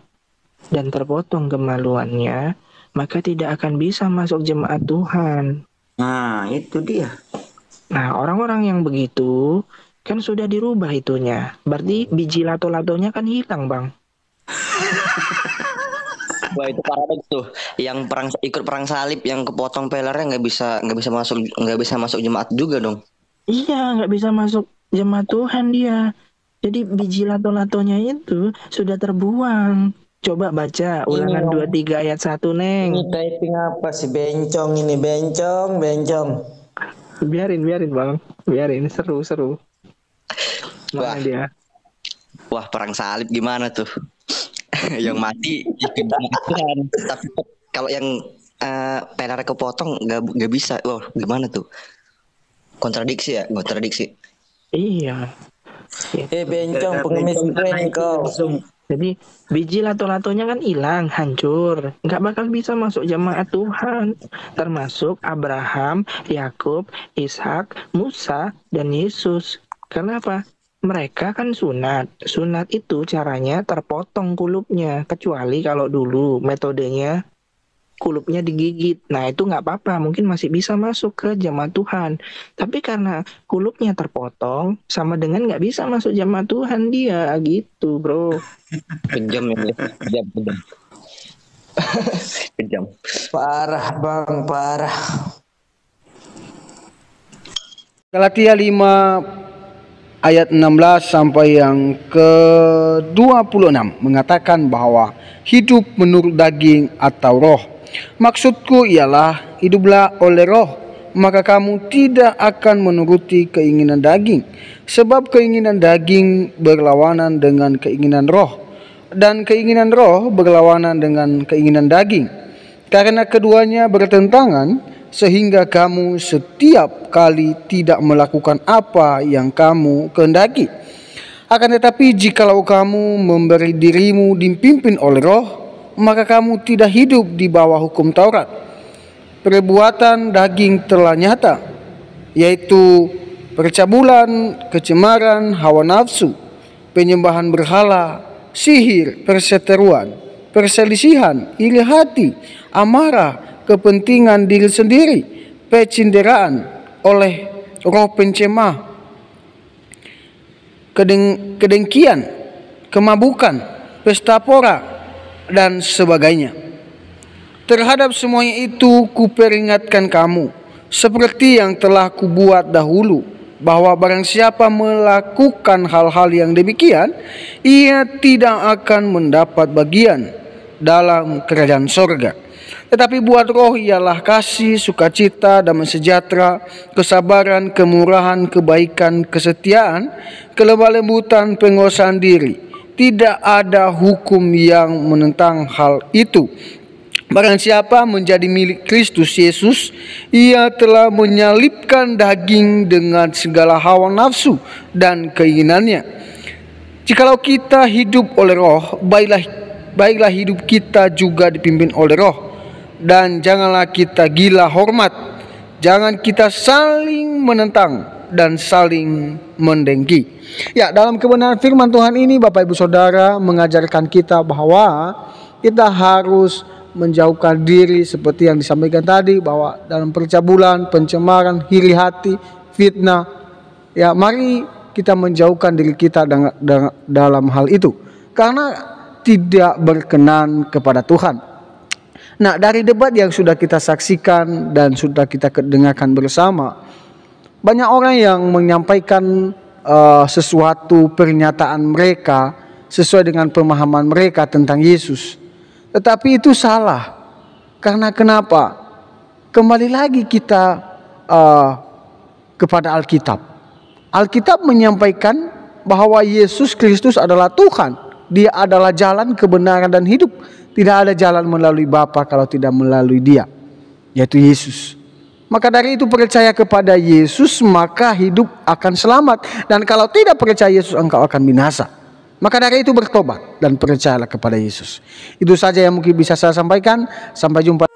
dan terpotong kemaluannya, maka tidak akan bisa masuk jemaat Tuhan. Nah, itu dia. Nah, orang-orang yang begitu kan sudah dirubah itunya. Berarti biji lato-latonya kan hilang, Bang. Wah, itu paradoks tuh. Yang ikut perang salib, yang kepotong pelernya nggak bisa masuk jemaat juga dong. Iya, nggak bisa masuk jemaat Tuhan dia. Jadi biji lato-latonya itu sudah terbuang. Coba baca ulangan 23 ayat 1, Neng. Ini typing apa sih bencong ini? Bencong. Biarin Bang. Biarin, seru. Wah. Mana dia? Wah, perang salib gimana tuh? Yang mati ikut jemaat Tuhan. Tapi kalau yang pelernya kepotong nggak bisa. Wah, gimana tuh? Kontradiksi. Iya. Bencong pengemis kau. Jadi biji lato-latonya kan hilang, hancur, nggak bakal bisa masuk jemaat Tuhan, termasuk Abraham, Yakub, Ishak, Musa, dan Yesus. Kenapa? Mereka kan sunat. Sunat itu caranya terpotong kulupnya, kecuali kalau dulu metodenya kulupnya digigit. Nah, itu nggak apa-apa, mungkin masih bisa masuk ke jemaat Tuhan. Tapi karena kulupnya terpotong, sama dengan nggak bisa masuk jemaat Tuhan dia, gitu, bro. Kejam ya, kejam. Kejam. Parah Bang, parah. Galatia 5 ayat 16 sampai yang ke-26 mengatakan bahwa hidup menurut daging atau roh. Maksudku ialah hiduplah oleh roh, maka kamu tidak akan menuruti keinginan daging. Sebab keinginan daging berlawanan dengan keinginan roh, dan keinginan roh berlawanan dengan keinginan daging. Karena keduanya bertentangan, sehingga kamu setiap kali tidak melakukan apa yang kamu kehendaki. Akan tetapi jikalau kamu memberi dirimu dipimpin oleh roh, maka kamu tidak hidup di bawah hukum Taurat. Perbuatan daging telah nyata, yaitu percabulan, kecemaran, hawa nafsu, penyembahan berhala, sihir, perseteruan, perselisihan, iri hati, amarah, kepentingan diri sendiri, pecinderaan oleh roh pencemah, kedengkian, kemabukan, pesta pora, dan sebagainya. Terhadap semuanya itu kuperingatkan kamu, seperti yang telah kubuat dahulu, bahwa barang siapa melakukan hal-hal yang demikian, ia tidak akan mendapat bagian dalam kerajaan sorga. Tetapi buat roh ialah kasih, sukacita, damai sejahtera, kesabaran, kemurahan, kebaikan, kesetiaan, kelemah lembutan, penguasaan diri. Tidak ada hukum yang menentang hal itu. Barang siapa menjadi milik Kristus Yesus, ia telah menyalibkan daging dengan segala hawa nafsu dan keinginannya. Jikalau kita hidup oleh roh, baiklah hidup kita juga dipimpin oleh roh. Dan janganlah kita gila hormat, jangan kita saling menentang dan saling mendengki. Ya, dalam kebenaran firman Tuhan ini Bapak Ibu Saudara mengajarkan kita bahwa kita harus menjauhkan diri seperti yang disampaikan tadi, bahwa dalam percabulan, pencemaran, iri hati, fitnah, ya mari kita menjauhkan diri kita dalam hal itu, karena tidak berkenan kepada Tuhan. Nah, dari debat yang sudah kita saksikan dan sudah kita dengarkan bersama, banyak orang yang menyampaikan sesuatu pernyataan mereka sesuai dengan pemahaman mereka tentang Yesus. Tetapi itu salah. Karena kenapa? Kembali lagi kita kepada Alkitab. Alkitab menyampaikan bahwa Yesus Kristus adalah Tuhan. Dia adalah jalan, kebenaran, dan hidup. Tidak ada jalan melalui Bapa kalau tidak melalui Dia, yaitu Yesus. Maka dari itu percaya kepada Yesus, maka hidup akan selamat. Dan kalau tidak percaya Yesus, engkau akan binasa. Maka dari itu bertobat dan percayalah kepada Yesus. Itu saja yang mungkin bisa saya sampaikan. Sampai jumpa.